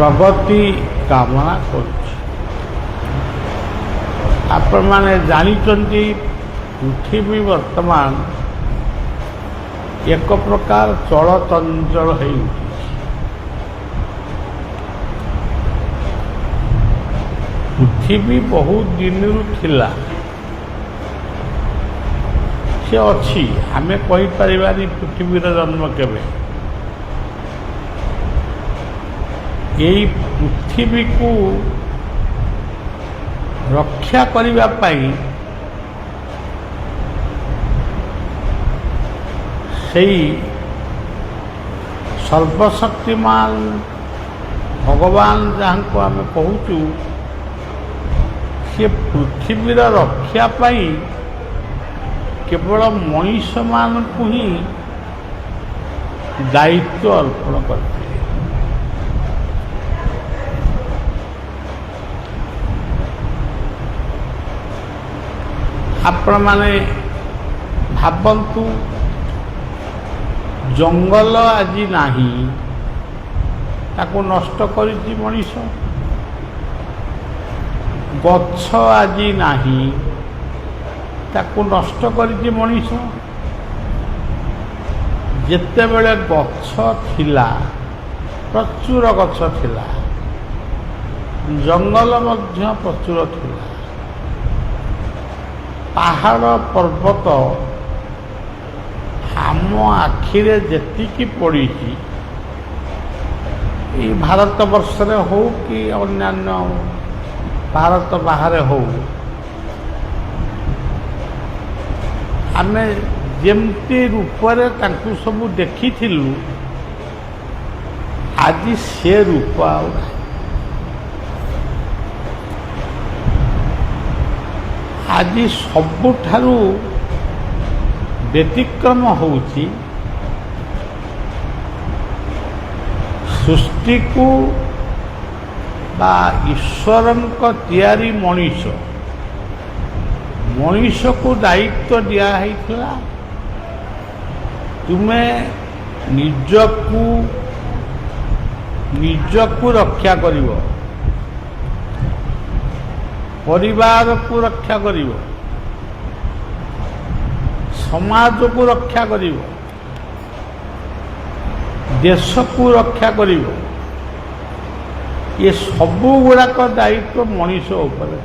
ପ୍ରଗତି କାମନା କରୁଛି। ଆପଣମାନେ ଜାଣିଛନ୍ତି ପୃଥିବୀ ବର୍ତ୍ତମାନ ଏକ ପ୍ରକାର ଚଳଚଞ୍ଚଳ ହୋଇଉଠିଛି। ପୃଥିବୀ ବହୁତ ଦିନରୁ ଥିଲା, ସେ ଅଛି, ଆମେ କହିପାରିବାନି ପୃଥିବୀର ଜନ୍ମ କେବେ। ଏହି ପୃଥିବୀକୁ ରକ୍ଷା କରିବା ପାଇଁ ସେଇ ସର୍ବଶକ୍ତିମାନ ଭଗବାନ ଯାହାଙ୍କୁ ଆମେ କହୁଛୁ, ସେ ପୃଥିବୀର ରକ୍ଷା ପାଇଁ କେବଳ ମଣିଷମାନଙ୍କୁ ହିଁ ଦାୟିତ୍ୱ ଅର୍ପଣ କରିଥିଲେ। ଆପଣମାନେ ଭାବନ୍ତୁ, ଜଙ୍ଗଲ ଆଜି ନାହିଁ, ତାକୁ ନଷ୍ଟ କରିଛି ମଣିଷ। ଗଛ ଆଜି ନାହିଁ, ତାକୁ ନଷ୍ଟ କରିଛି ମଣିଷ। ଯେତେବେଳେ ଗଛ ଥିଲା, ପ୍ରଚୁର ଗଛ ଥିଲା, ଜଙ୍ଗଲ ମଧ୍ୟ ପ୍ରଚୁର ଥିଲା। ପାହାଡ଼ ପର୍ବତ ଆମ ଆଖିରେ ଯେତିକି ପଡ଼ିଛି, ଏଇ ଭାରତ ବର୍ଷରେ ହଉ କି ଅନ୍ୟାନ୍ୟ ଭାରତ ବାହାରେ ହଉ, ଆମେ ଯେମିତି ରୂପରେ ତାଙ୍କୁ ସବୁ ଦେଖିଥିଲୁ, ଆଜି ସେ ରୂପ ଆଉ ନାହିଁ। ଆଜି ସବୁଠାରୁ ବ୍ୟତିକ୍ରମ ହେଉଛି ସୃଷ୍ଟିକୁ ବା ଈଶ୍ୱରଙ୍କ ତିଆରି ମଣିଷକୁ ଦାୟିତ୍ୱ ଦିଆହେଇଥିଲା, ତୁମେ ନିଜକୁ ରକ୍ଷା କରିବ, ପରିବାରକୁ ରକ୍ଷା କରିବ, ସମାଜକୁ ରକ୍ଷା କରିବ, ଦେଶକୁ ରକ୍ଷା କରିବ। ଏ ସବୁ ଗୁଡ଼ାକ ଦାୟିତ୍ୱ ମଣିଷ ଉପରେ।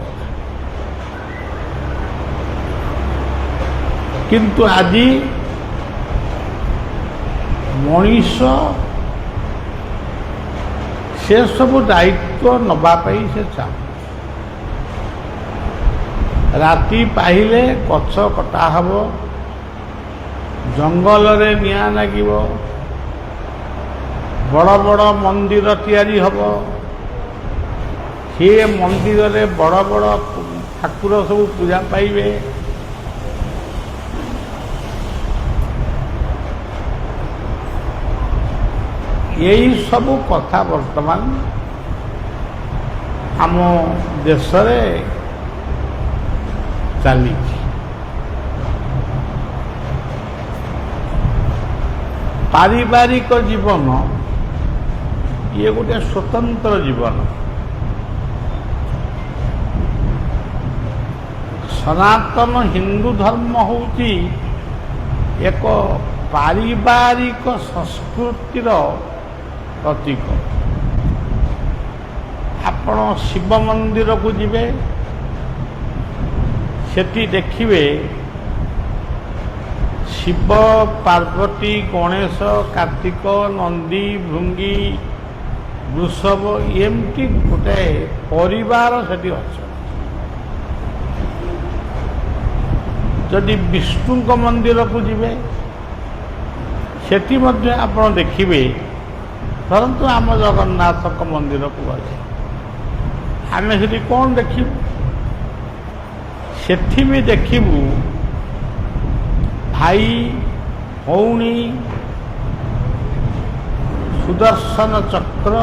କିନ୍ତୁ ଆଜି ମଣିଷ ସେସବୁ ଦାୟିତ୍ୱ ନେବା ପାଇଁ ସେ ଚାହୁଁ। ରାତି ପାହିଲେ ଗଛ କଟା ହେବ, ଜଙ୍ଗଲରେ ନିଆଁ ଲାଗିବ, ବଡ଼ ବଡ଼ ମନ୍ଦିର ତିଆରି ହେବ, ସେ ମନ୍ଦିରରେ ବଡ଼ ବଡ଼ ଠାକୁର ସବୁ ପୂଜା ପାଇବେ। ଏହି ସବୁ କଥା ବର୍ତ୍ତମାନ ଆମ ଦେଶରେ ଚାଲିଛି। ପାରିବାରିକ ଜୀବନ ଇଏ ଗୋଟେ ସ୍ୱତନ୍ତ୍ର ଜୀବନ। ସନାତନ ହିନ୍ଦୁ ଧର୍ମ ହେଉଛି ଏକ ପାରିବାରିକ ସଂସ୍କୃତିର ପ୍ରତୀକ। ଆପଣ ଶିବ ମନ୍ଦିରକୁ ଯିବେ, ସେଠି ଦେଖିବେ ଶିବ, ପାର୍ବତୀ, ଗଣେଶ, କାର୍ତ୍ତିକ, ନନ୍ଦୀ, ଭୃଙ୍ଗୀ, ବୃଷଭ, ଏମିତି ଗୋଟେ ପରିବାର ସେଠି ଅଛନ୍ତି। ଯଦି ବିଷ୍ଣୁଙ୍କ ମନ୍ଦିରକୁ ଯିବେ, ସେଠି ମଧ୍ୟ ଆପଣ ଦେଖିବେ, ଧରନ୍ତୁ ଆମ ଜଗନ୍ନାଥଙ୍କ ମନ୍ଦିରକୁ ଗଲେ, ଆମେ ସେଠି କ'ଣ ଦେଖିବୁ? ସେଠି ବି ଦେଖିବୁ ଭାଇ, ଭଉଣୀ, ସୁଦର୍ଶନ ଚକ୍ର,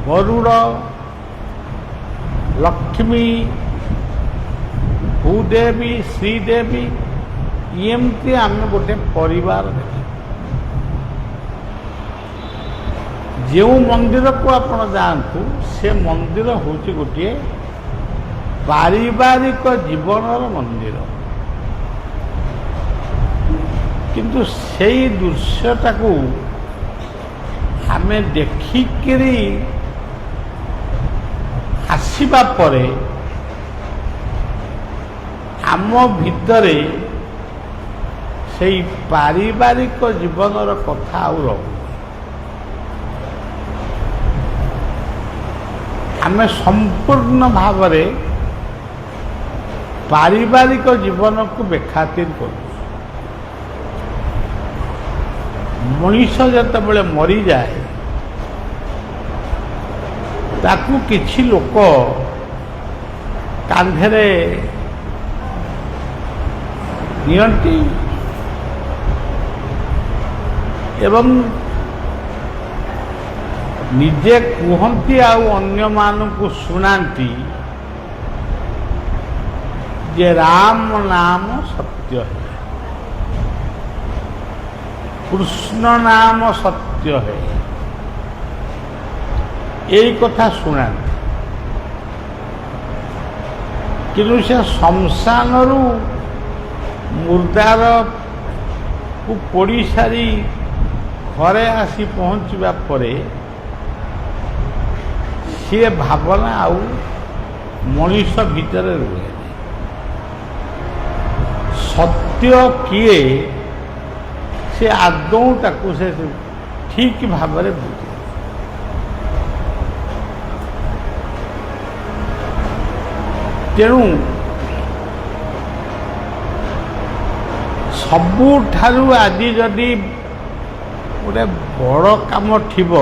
ଗରୁଡ଼, ଲକ୍ଷ୍ମୀ, ଭୂଦେବୀ, ଶ୍ରୀଦେବୀ, ଏମିତି ଆମେ ଗୋଟେ ପରିବାର ଦେଖିବୁ। ଯେଉଁ ମନ୍ଦିରକୁ ଆପଣ ଯାଆନ୍ତୁ ସେ ମନ୍ଦିର ହେଉଛି ଗୋଟିଏ ପାରିବାରିକ ଜୀବନର ମନ୍ଦିର। କିନ୍ତୁ ସେଇ ଦୃଶ୍ୟଟାକୁ ଆମେ ଦେଖିକିରି ଆସିବା ପରେ ଆମ ଭିତରେ ସେଇ ପାରିବାରିକ ଜୀବନର କଥା ଆଉ ରହୁନି। ଆମେ ସମ୍ପୂର୍ଣ୍ଣ ଭାବରେ ପାରିବାରିକ ଜୀବନକୁ ବେଖାତିର କରୁଛୁ। ମଣିଷ ଯେତେବେଳେ ମରିଯାଏ ତାକୁ କିଛି ଲୋକ କାନ୍ଧରେ ନିଅନ୍ତି ଏବଂ ନିଜେ କୁହନ୍ତି ଆଉ ଅନ୍ୟମାନଙ୍କୁ ଶୁଣାନ୍ତି ଯେ ରାମ ନାମ ସତ୍ୟ ହେ, କୃଷ୍ଣ ନାମ ସତ୍ୟ ହେ, এই কথা ଶୁଣାନ୍ତି। କିନ୍ତୁ ସେ ଶ୍ମଶାନରୁ ମୁର୍ଦାରକୁ ପୋଡ଼ି ସାରି ଘରେ ଆସି ପହଞ୍ଚିବା ପରେ ସିଏ ଭାବନା ଆଉ ମଣିଷ ଭିତରେ ରୁହେ। ସତ୍ୟ କିଏ ସେ ଆଦୌ ତାକୁ ସେ ଠିକ ଭାବରେ ବୁଝେ। ତେଣୁ ସବୁଠାରୁ ଆଜି ଯଦି ଗୋଟେ ବଡ଼ କାମ ଥିବ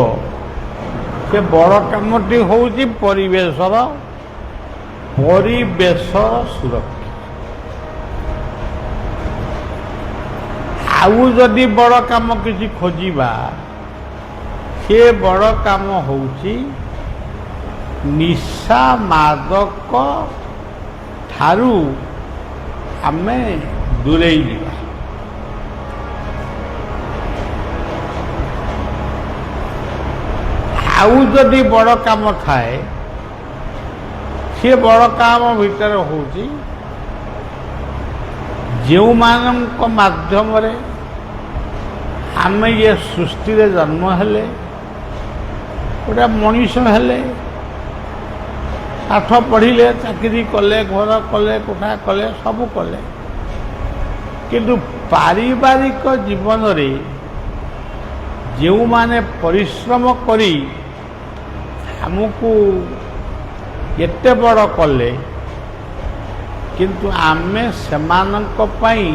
ସେ ବଡ଼ କାମଟି ହେଉଛି ପରିବେଶର ସୁରକ୍ଷା। ଆଉ ଯଦି ବଡ଼ କାମ କିଛି ଖୋଜିବା ସେ ବଡ଼ କାମ ହେଉଛି ନିଶା ମାଦକ ଠାରୁ ଆମେ ଦୂରେଇ ଯିବା। ଆଉ ଯଦି ବଡ଼ କାମ ଥାଏ ସେ ବଡ଼ କାମ ଭିତରେ ହେଉଛି ଯେଉଁମାନଙ୍କ ମାଧ୍ୟମରେ ଆମେ ଏ ସୃଷ୍ଟିରେ ଜନ୍ମ ହେଲେ, ଗୋଟେ ମଣିଷ ହେଲେ, ପାଠ ପଢ଼ିଲେ, ଚାକିରି କଲେ, ଘର କଲେ, କୋଠା କଲେ, ସବୁ କଲେ, କିନ୍ତୁ ପାରିବାରିକ ଜୀବନରେ ଯେଉଁମାନେ ପରିଶ୍ରମ କରି ଆମକୁ ଏତେ ବଡ଼ କଲେ କିନ୍ତୁ ଆମେ ସେମାନଙ୍କ ପାଇଁ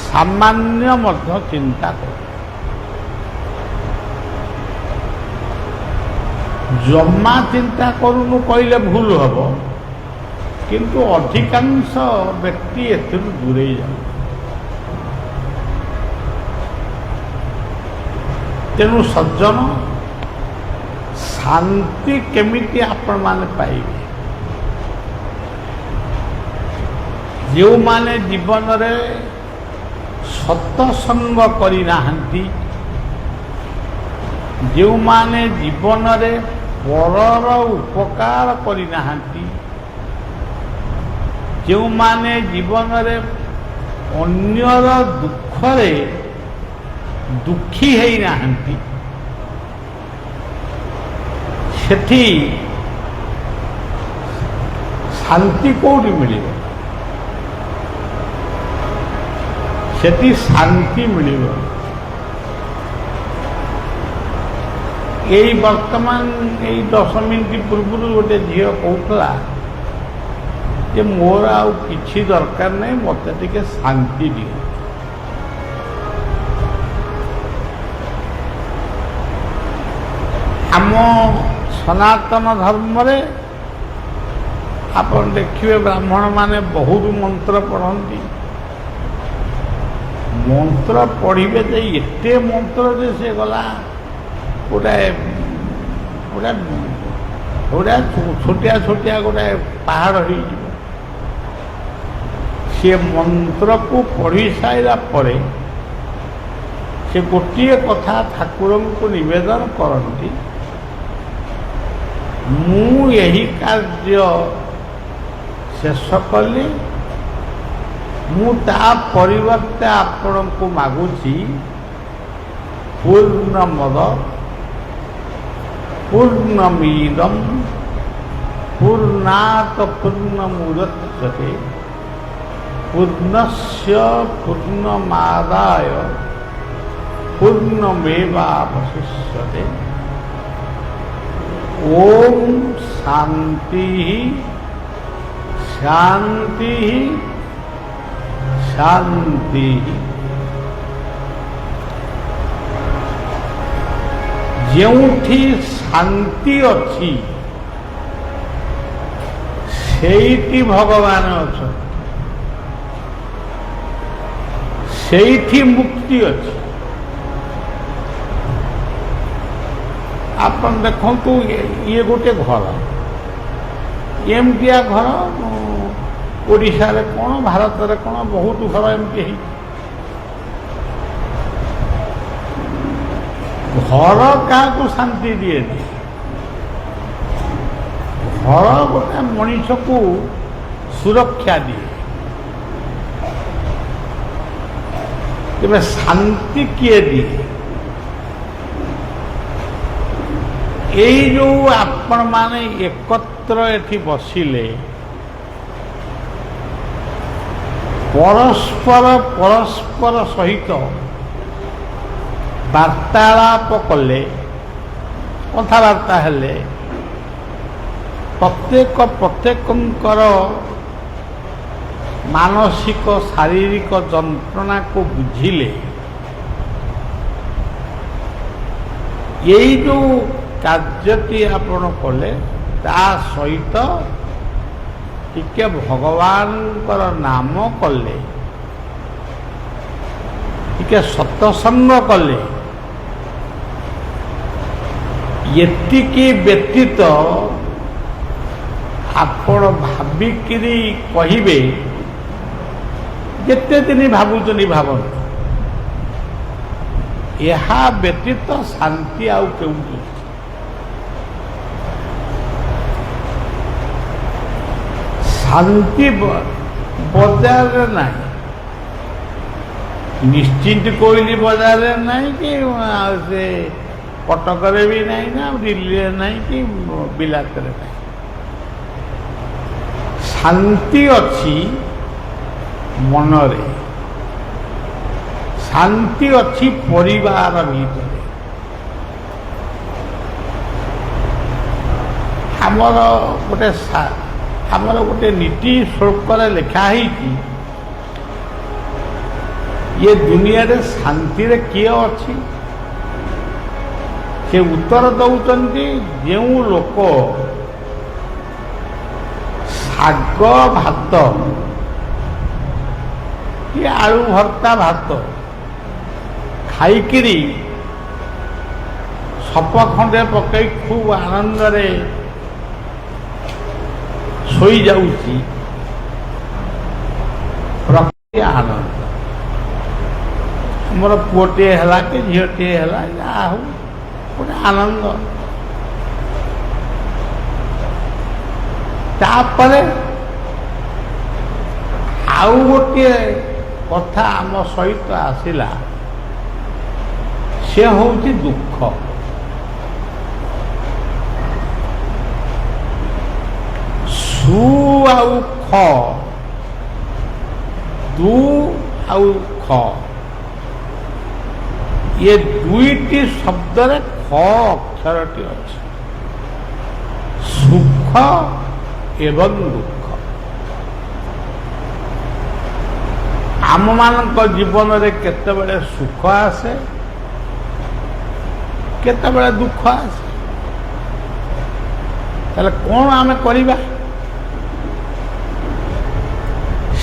ସାମାନ୍ୟ ମଧ୍ୟ ଚିନ୍ତା କରୁ। ଜମା ଚିନ୍ତା କରୁନୁ କହିଲେ ଭୁଲ ହେବ, କିନ୍ତୁ ଅଧିକାଂଶ ବ୍ୟକ୍ତି ଏଥିରୁ ଦୂରେଇ ଯାଉ। ତେଣୁ ସଜ୍ଜନ, ଶାନ୍ତି କେମିତି ଆପଣମାନେ ପାଇବେ? ଯେଉଁମାନେ ଜୀବନରେ ସତସଙ୍ଗ କରିନାହାନ୍ତି, ଯେଉଁମାନେ ଜୀବନରେ ପରର ଉପକାର କରିନାହାନ୍ତି, ଯେଉଁମାନେ ଜୀବନରେ ଅନ୍ୟର ଦୁଃଖରେ ଦୁଃଖୀ ହେଇନାହାନ୍ତି, ସେଠି ଶାନ୍ତି କୋଉଠି ମିଳିବ? ସେଠି ଶାନ୍ତି ମିଳିବ। ଏଇ ବର୍ତ୍ତମାନ ଏଇ 10 ମିନିଟ୍ ପୂର୍ବରୁ ଗୋଟେ ଝିଅ କହୁଥିଲା ଯେ ମୋର ଆଉ କିଛି ଦରକାର ନାହିଁ, ମୋତେ ଟିକେ ଶାନ୍ତି ଦିଅ। ଆମ ସନାତନ ଧର୍ମରେ ଆପଣ ଦେଖିବେ ବ୍ରାହ୍ମଣମାନେ ବହୁତ ମନ୍ତ୍ର ପଢ଼ନ୍ତି। ମନ୍ତ୍ର ପଢ଼ିବେ ଯେ ଏତେ ମନ୍ତ୍ର ଯେ ସେ ଗଲା ଗୋଟାଏ ଛୋଟିଆ ଗୋଟାଏ ପାହାଡ଼ ହେଇଯିବ। ସେ ମନ୍ତ୍ରକୁ ପଢ଼ି ସାରିଲା ପରେ ସେ ଗୋଟିଏ କଥା ଠାକୁରଙ୍କୁ ନିବେଦନ କରନ୍ତି, ମୁଁ ଏହି କାର୍ଯ୍ୟ ଶେଷ କଲି, ମୁଁ ତା ପରିବର୍ତ୍ତେ ଆପଣଙ୍କୁ ମାଗୁଛି ପୂର୍ଣ୍ଣମଦ ପୂର୍ଣ୍ଣମିଦଂ ପୂର୍ଣ୍ଣାତ ପୂର୍ଣ୍ଣମୁଦଚ୍ୟତେ ପୂର୍ଣ୍ଣସ୍ୟ ପୂର୍ଣ୍ଣମାଦାୟ ପୂର୍ଣ୍ଣମେବାବଶିଷ୍ୟତେ। ଓಂ ଶାନ୍ତି ଶାନ୍ତି ଶାନ୍ତି। ଯେଉଁଠି ଶାନ୍ତି ଅଛି ସେଇଠି ଭଗବାନ ଅଛନ୍ତି, ସେଇଠି ମୁକ୍ତି ଅଛି। ଆପଣ ଦେଖନ୍ତୁ, ଇଏ ଗୋଟେ ଘର, ଏମିତିଆ ଘର ଓଡ଼ିଶାରେ କ'ଣ, ଭାରତରେ କ'ଣ ବହୁତ ଘର ଏମିତି ହେଇଛି। ଘର କାହାକୁ ଶାନ୍ତି ଦିଏନି। ଘର ଗୋଟେ ମଣିଷକୁ ସୁରକ୍ଷା ଦିଏ, ତେବେ ଶାନ୍ତି କିଏ ଦିଏ? ଏଇ ଯେଉଁ ଆପଣମାନେ ଏକତ୍ର ଏଠି ବସିଲେ, ପରସ୍ପର ସହିତ ବାର୍ତ୍ତାଳାପ କଲେ, କଥାବାର୍ତ୍ତା ହେଲେ, ପ୍ରତ୍ୟେକଙ୍କର ମାନସିକ ଶାରୀରିକ ଯନ୍ତ୍ରଣାକୁ ବୁଝିଲେ, ଏଇ ଯେଉଁ କାର୍ଯ୍ୟଟି ଆପଣ କଲେ, ତା ସହିତ ଟିକେ ଭଗବାନଙ୍କର ନାମ କଲେ, ଟିକେ ସତ୍ସଙ୍ଗ କଲେ, ଏତିକି ବ୍ୟତୀତ ଆପଣ ଭାବିକିରି କହିବେ, ଯେତେ ଦିନ ଭାବୁଛନ୍ତି ଭାବନ୍ତୁ, ଏହା ବ୍ୟତୀତ ଶାନ୍ତି ଆଉ କେଉଁଠି? ଶାନ୍ତି ବଜାରରେ ନାହିଁ, ନିଶ୍ଚିନ୍ତ କୋଇଲି ବଜାରରେ ନାହିଁ, କି ସେ କଟକରେ ବି ନାହିଁ, ନା ଦିଲ୍ଲୀରେ ନାହିଁ, କି ବିଲାତରେ ନାହିଁ। ଶାନ୍ତି ଅଛି ମନରେ, ଶାନ୍ତି ଅଛି ପରିବାର ଭିତରେ। ଆମର ଗୋଟେ ନୀତି ଶ୍ଲୋକରେ ଲେଖା ହେଇଛି, ଏ ଦୁନିଆରେ ଶାନ୍ତିରେ କିଏ ଅଛି? ସେ ଉତ୍ତର ଦେଉଛନ୍ତି, ଯେଉଁ ଲୋକ ଶାଗ ଭାତ କି ଆଳୁ ଭର୍ତ୍ତା ଭାତ ଖାଇକିରି ସପ ଖଣ୍ଡେ ପକେଇ ଖୁବ୍ ଆନନ୍ଦରେ ଶୋଇଯାଉଛି, ପ୍ରକୃତି ଆନନ୍ଦ। ଆମର ପୁଅଟିଏ ହେଲା କି ଝିଅଟିଏ ହେଲା, ଯାହା ହଉ ଗୋଟେ ଆନନ୍ଦ। ତାପରେ ଆଉ ଗୋଟିଏ କଥା ଆମ ସହିତ ଆସିଲା, ସେ ହେଉଛି ଦୁଃଖ। ସୁ ଆଉ ଖ, ଦୁ ଆଉ ଖ, ये दुईटी शब्द ख अक्षरटी अच्छे, सुख एवं दुख। आम मान जीवन में केतेबेले सुख आसे, केतेबेले दुख आसे। ताले कौन आमे करिबा?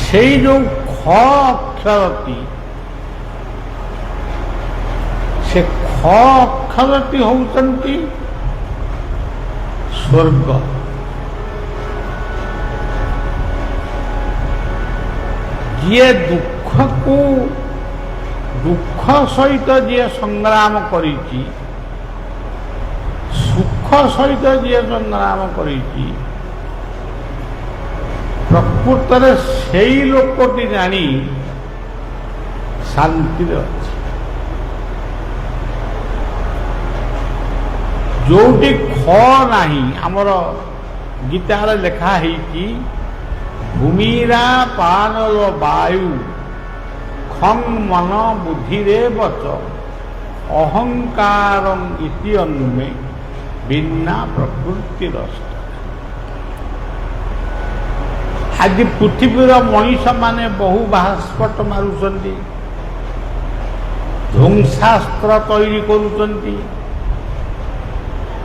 सेई जो ख अक्षरटी, से ख अक्षरटी होउचंती स्वर्ग। ये दुख को दुख ସହିତ ଯିଏ ସଂଗ୍ରାମ କରିଛି, ସୁଖ ସହିତ ଯିଏ ସଂଗ୍ରାମ କରିଛି, ପ୍ରକୃତରେ ସେଇ ଲୋକଟି ଜାଣି ଶାନ୍ତିରେ ଅଛି। ଯୋଉଠି ଖ ନାହିଁ, ଆମର ଗୀତାରେ ଲେଖା ହେଇଛି ଭୂମିରା ପାନଲ ବାୟୁ ଖଂ ମନ ବୁଦ୍ଧିରେ ବଚ ଅହଙ୍କାରଂ ଇତି ଅନ୍ମେ ବିନା ପ୍ରକୃତିରସ୍ତ। ଆଜି ପୃଥିବୀର ମଣିଷମାନେ ବହୁ ବାହାସ୍ପଟ ମାରୁଛନ୍ତି, ଧ୍ୱଂସାସ୍ତ୍ର ତିଆରି କରୁଛନ୍ତି,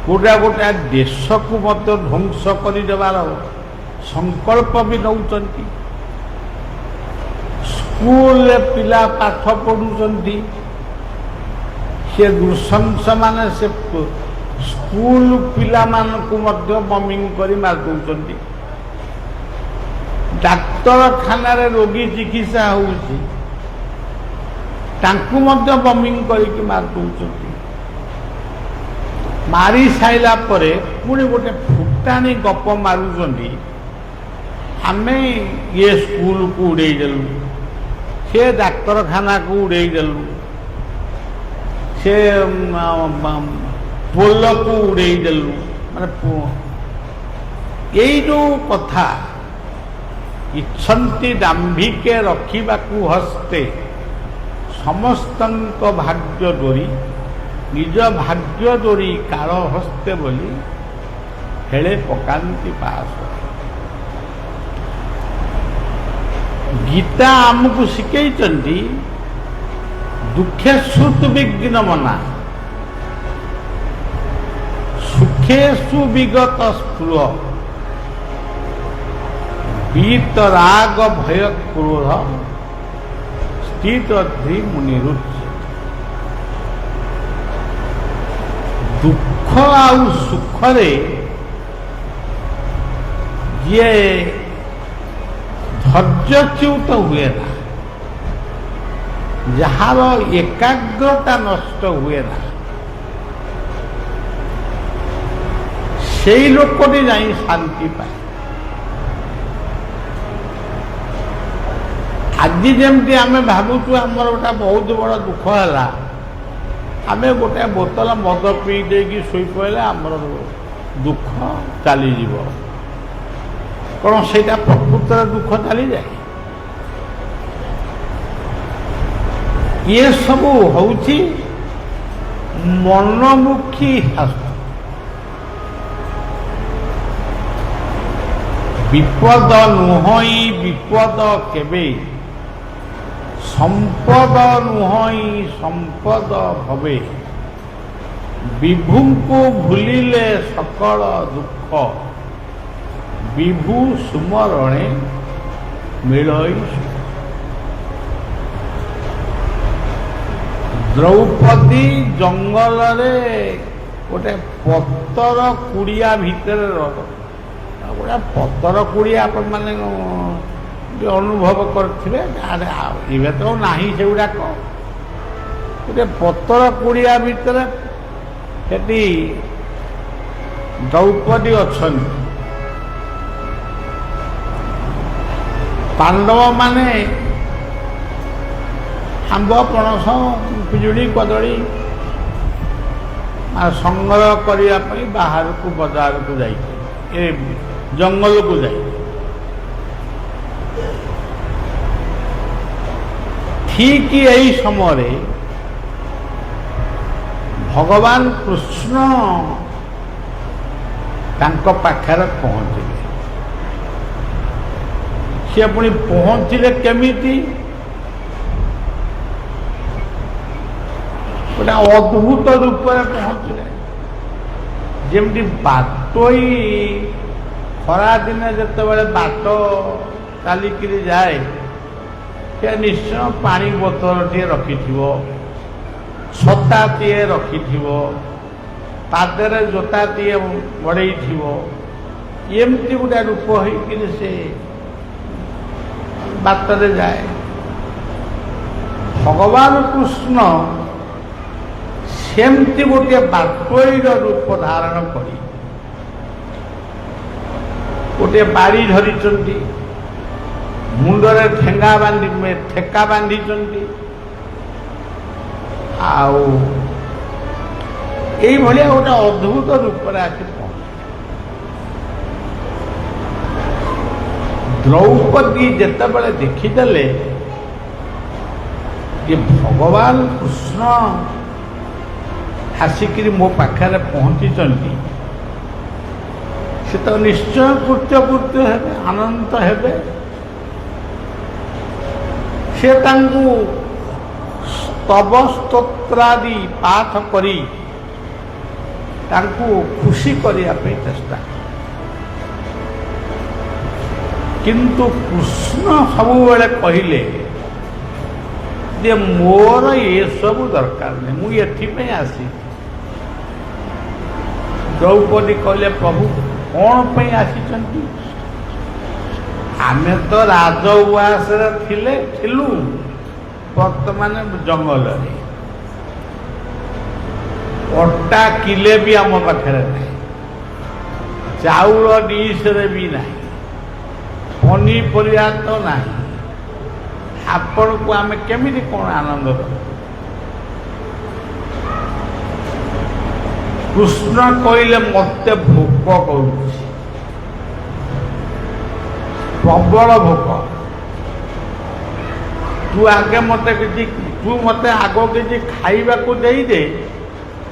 ଗୋଟା ଦେଶକୁ ମଧ୍ୟ ଧ୍ୱଂସ କରିଦେବାର ସଂକଳ୍ପ ବି ନେଉଛନ୍ତି। ସ୍କୁଲରେ ପିଲା ପାଠ ପଢ଼ୁଛନ୍ତି, ସେ ନୃଶଂସମାନେ ସେ ସ୍କୁଲ ପିଲାମାନଙ୍କୁ ମଧ୍ୟ ବମିଂ କରି ମାରିଦେଉଛନ୍ତି। ଡାକ୍ତରଖାନାରେ ରୋଗୀ ଚିକିତ୍ସା ହେଉଛି, ତାଙ୍କୁ ମଧ୍ୟ ବମିଂ କରିକି ମାରିଦେଉଛନ୍ତି। ମାରି ସାରିଲା ପରେ ପୁଣି ଗୋଟେ ଫୁଟାଣି ଗପ ମାରୁଛନ୍ତି, ଆମେ ଇଏ ସ୍କୁଲକୁ ଉଡ଼େଇ ଦେଲୁ, ସେ ଡାକ୍ତରଖାନାକୁ ଉଡ଼େଇ ଦେଲୁ, ସେ ପୋଲକୁ ଉଡ଼େଇ ଦେଲୁ। ମାନେ ଏଇ ଯେଉଁ କଥା, ଇଚ୍ଛନ୍ତି ଦାମ୍ଭିକେ ରଖିବାକୁ ହସ୍ତେ ସମସ୍ତଙ୍କ ଭାଗ୍ୟ ଡୋରି, ନିଜ ଭାଗ୍ୟ ଡୋରି କାଳ ହସ୍ତେ ବୋଲି ହେଳେ ପକାନ୍ତି ପାଶ। ଗୀତା ଆମକୁ ଶିଖେଇଛନ୍ତି ଦୁଃଖେଷୁ ତୁ ବିଘ୍ନ ମନା, ସୁଖେଷୁ ବିଗତ ସ୍ପୃହ, ବୀତ ରାଗ ଭୟ କ୍ରୋଧ ସ୍ଥିତ ଧୀ ମୁନିରୁଚ୍ଚ। ଦୁଃଖ ଆଉ ସୁଖରେ ଯିଏ ଧୈର୍ଯ୍ୟଚ୍ୟୁତ ହୁଏ ନା, ଯାହାର ଏକାଗ୍ରତା ନଷ୍ଟ ହୁଏ ନା, ସେଇ ଲୋକଟି ଯାଇ ଶାନ୍ତି ପାଏ। ଆଜି ଯେମିତି ଆମେ ଭାବୁଛୁ ଆମର ଗୋଟେ ବହୁତ ବଡ଼ ଦୁଃଖ ହେଲା, ଆମେ ଗୋଟେ ବୋତଲ ମଦ ପିଇ ଦେଇକି ଶୋଇପଡ଼ିଲେ ଆମର ଦୁଃଖ ଚାଲିଯିବ। କ'ଣ ସେଇଟା ପ୍ରକୃତରେ ଦୁଃଖ ଚାଲିଯାଏ? ଇଏ ସବୁ ହେଉଛି ମନମୁଖୀ ଶାସ୍ତ୍ର। ବିପଦ ନୁହଁଇ ବିପଦ କେବେ, ସମ୍ପଦ ନୁହଁଇ ସମ୍ପଦ ଭବେ, ବିଭୁଙ୍କୁ ଭୁଲିଲେ ସକଳ ଦୁଃଖ, ବିଭୁ ସୁମରଣେ ମିଳଇ ସୁଖ। ଦ୍ରୌପଦୀ ଜଙ୍ଗଲରେ ଗୋଟେ ପତର କୁଡ଼ିଆ ଭିତରେ ଗୋଟେ ପତର କୁଡ଼ିଆ ଆପଣମାନେ ଅନୁଭବ କରିଥିବେ, ଏବେ ତ ନାହିଁ ସେଗୁଡ଼ାକ। ଗୋଟେ ପତର କୁଡ଼ିଆ ଭିତରେ ସେଠି ଦ୍ରୌପଦୀ ଅଛନ୍ତି। ପାଣ୍ଡବମାନେ ଆମ୍ବ ପଣସ ପିଜୁଳି କଦଳୀ ସଂଗ୍ରହ କରିବା ପାଇଁ ବାହାରକୁ ବଜାରକୁ ଯାଇଥିଲେ, ଏ ଜଙ୍ଗଲକୁ ଯାଇଥିଲେ। ଠିକ୍ ଏହି ସମୟରେ ଭଗବାନ କୃଷ୍ଣ ତାଙ୍କ ପାଖରେ ପହଞ୍ଚିଲେ। ସେ ପୁଣି ପହଞ୍ଚିଲେ କେମିତି? ଗୋଟେ ଅଦ୍ଭୁତ ରୂପରେ ପହଞ୍ଚିଲେ। ଯେମିତି ବାଟୋଇ ଖରାଦିନେ ଯେତେବେଳେ ବାଟ ଚାଲିକିରି ଯାଏ, ସେ ନିଶ୍ଚୟ ପାଣି ବୋତଲଟିଏ ରଖିଥିବ, ଛତାଟିଏ ରଖିଥିବ, ପାଦରେ ଜୋତାଟିଏ ମଡ଼େଇଥିବ। ଏମିତି ଗୋଟେ ରୂପ ହେଇକିରି ସେ ବାଟରେ ଯାଏ। ଭଗବାନ କୃଷ୍ଣ ସେମିତି ଗୋଟିଏ ବାଟୋଇର ରୂପ ଧାରଣ କରି ଗୋଟିଏ ବାଡ଼ି ଧରିଛନ୍ତି, ମୁଣ୍ଡରେ ଠେକା ବାନ୍ଧିଛନ୍ତି, ଆଉ ଏଇଭଳିଆ ଗୋଟେ ଅଦ୍ଭୁତ ରୂପରେ ଆସି ପହଞ୍ଚ। ଦ୍ରୌପଦୀ ଯେତେବେଳେ ଦେଖିଦେଲେ ଯେ ଭଗବାନ କୃଷ୍ଣ ଆସିକିରି ମୋ ପାଖରେ ପହଞ୍ଚିଛନ୍ତି, ସେ ତ ନିଶ୍ଚୟ କୃତ୍ୟ ହେବେ, ଆନନ୍ଦ ହେବେ। ସେ ତାଙ୍କୁ ସ୍ତବ ସ୍ତୋତ୍ରାଦି ପାଠ କରି ତାଙ୍କୁ ଖୁସି କରିବା ପାଇଁ ଚେଷ୍ଟା କଲେ। କିନ୍ତୁ କୃଷ୍ଣ ସବୁବେଳେ କହିଲେ ଯେ ମୋର ଏସବୁ ଦରକାର ନାହିଁ, ମୁଁ ଏଥିପାଇଁ ଆସିଛି। ଦ୍ରୌପଦୀ କହିଲେ ପ୍ରଭୁ କ'ଣ ପାଇଁ ଆସିଛନ୍ତି? ଆମେ ତ ରାଜ ଉଆସରେ ଥିଲୁ, ବର୍ତ୍ତମାନ ଜଙ୍ଗଲରେ ଅଟା କିଲେ ବି ଆମ ପାଖରେ ନାହିଁ, ଚାଉଳ ଡିସରେ ବି ନାହିଁ, ପନିପରିବା ତ ନାହିଁ। ଆପଣଙ୍କୁ ଆମେ କେମିତି କ'ଣ ଆନନ୍ଦ ଦେବୁ? କୃଷ୍ଣ କହିଲେ ମୋତେ ଭୋକ କରୁଛି, ପ୍ରବଳ ଭୋକ। ତୁ ମୋତେ ଆଗ କିଛି ଖାଇବାକୁ ଦେଇଦେ,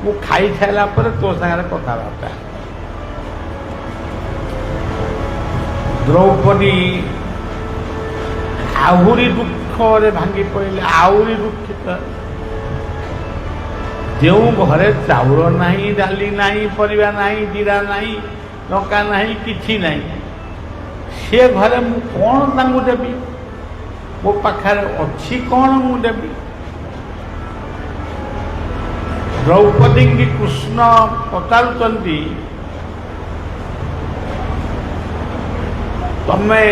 ମୁଁ ଖାଇସାରିଲା ପରେ ତୋ ସାଙ୍ଗରେ କଥାବାର୍ତ୍ତା। ଦ୍ରୌପଦୀ ଆହୁରି ଦୁଃଖରେ ଭାଙ୍ଗି ପଡ଼ିଲେ, ଆହୁରି ଦୁଃଖିତ। ଯେଉଁ ଘରେ ଚାଉଳ ନାହିଁ, ଡାଲି ନାହିଁ, ପରିବା ନାହିଁ, ଜିରା ନାହିଁ, ଲଙ୍କା ନାହିଁ, କିଛି ନାହିଁ, ସେ ଘରେ ମୁଁ କ'ଣ ତାଙ୍କୁ ଦେବି? ମୋ ପାଖରେ ଅଛି କ'ଣ ମୁଁ ଦେବି? ଦ୍ରୌପଦୀଙ୍କୁ କୃଷ୍ଣ ପଚାରୁଛନ୍ତି, ତମେ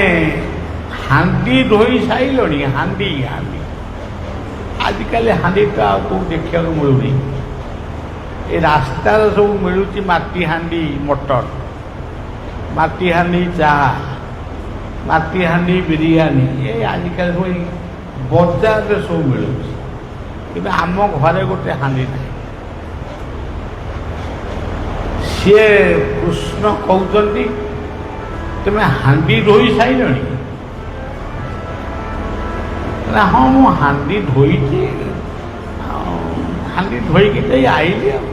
ହାଣ୍ଡି ଧୋଇ ସାରିଲଣି? ହାଣ୍ଡି ଆଜିକାଲି ହାଣ୍ଡିଟା ଆଉ କେଉଁ ଦେଖିବାକୁ ମିଳୁନି। ଏ ରାସ୍ତାରେ ସବୁ ମିଳୁଛି ମାଟି ହାଣ୍ଡି ମଟର, ମାଟି ହାଣ୍ଡି ଚାହା, ମାଟି ହାଣ୍ଡି ବିରିୟାନୀ, ଏ ଆଜିକାଲି ସବୁ ବଜାରରେ ସବୁ ମିଳୁଛି, କିନ୍ତୁ ଆମ ଘରେ ଗୋଟେ ହାଣ୍ଡି ନାହିଁ। ସିଏ କୃଷ୍ଣ କହୁଛନ୍ତି ତୁମେ ହାଣ୍ଡି ଧୋଇ ସାରିଲଣି? ନା ହଁ ମୁଁ ହାଣ୍ଡି ଧୋଇଛି, ହାଣ୍ଡି ଧୋଇକି ଯାଇ ଆଇଲି। ଆଉ